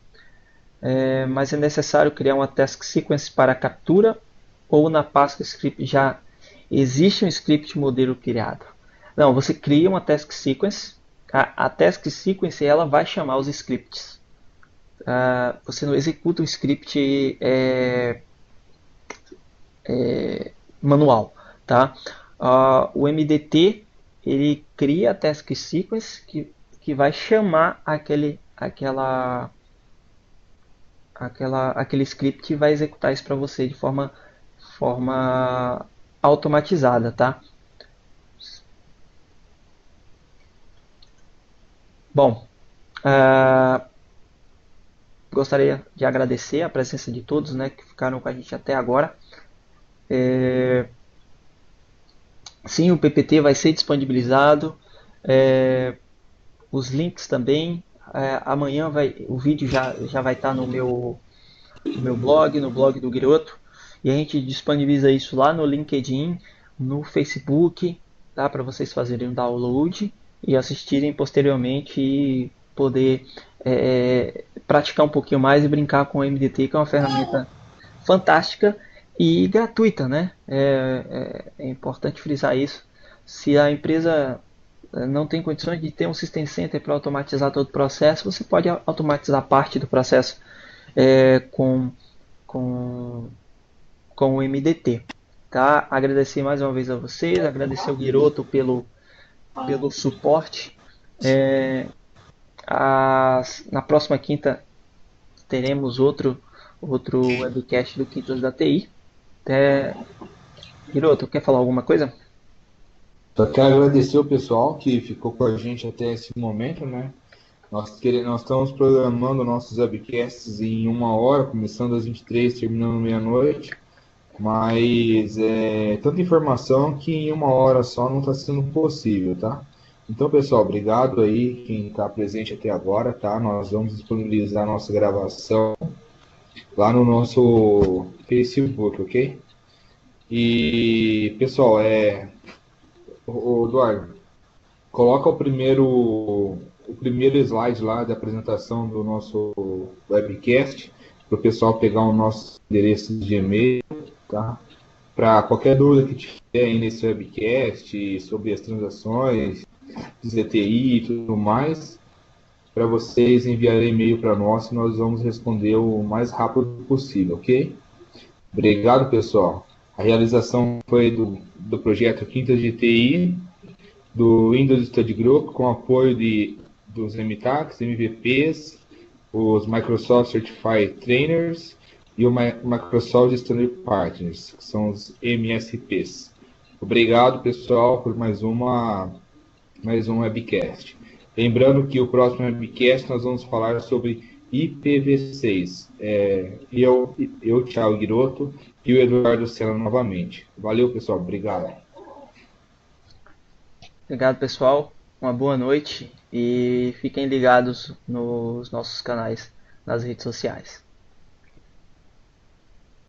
mas é necessário criar uma task sequence para captura ou na pasta script já existe um script modelo criado? Não, você cria uma task sequence. A task sequence ela vai chamar os scripts. Você não executa um script manual, tá? O MDT ele cria a task sequence que vai chamar aquele script e vai executar isso para você de forma forma automatizada, tá? Bom, ah, gostaria de agradecer a presença de todos, né, que ficaram com a gente até agora. Sim, o PPT vai ser disponibilizado, os links também. Amanhã o vídeo já vai estar no meu blog, no blog do Guiroto, e a gente disponibiliza isso lá no LinkedIn, no Facebook, tá? Para vocês fazerem o download e assistirem posteriormente e poder praticar um pouquinho mais e brincar com o MDT, que é uma ferramenta fantástica e gratuita, né? É importante frisar isso. Se a empresa não tem condições de ter um System Center para automatizar todo o processo, você pode automatizar parte do processo com, com, com o MDT. Tá? Agradecer mais uma vez a vocês, agradecer ao Guiroto pelo suporte. É, na próxima quinta teremos outro webcast do Quintas da TI. Guiroto, quer falar alguma coisa? Só quero agradecer o pessoal que ficou com a gente até esse momento, né? Nós estamos programando nossos webcasts em 1 hora, começando às 23, terminando meia-noite. Mas é tanta informação que em 1 hora só não está sendo possível, tá? Então, pessoal, obrigado aí quem está presente até agora, tá? Nós vamos disponibilizar a nossa gravação lá no nosso Facebook, ok? E, pessoal, o Eduardo, coloca o primeiro slide lá da apresentação do nosso webcast para o pessoal pegar o nosso endereço de e-mail, tá? Para qualquer dúvida que tiver aí nesse webcast sobre as transações, ZTI e tudo mais, para vocês enviarem e-mail para nós e nós vamos responder o mais rápido possível, ok? Obrigado, pessoal. A realização foi do projeto Quintas de TI, do Windows Study Group, com apoio dos MTACs, MVPs, os Microsoft Certified Trainers e o Microsoft Standard Partners, que são os MSPs. Obrigado, pessoal, por mais um webcast. Lembrando que o próximo webcast nós vamos falar sobre IPv6. Thiago Guiroto, e o Eduardo Sena novamente. Valeu, pessoal. Obrigado. Obrigado, pessoal. Uma boa noite e fiquem ligados nos nossos canais nas redes sociais.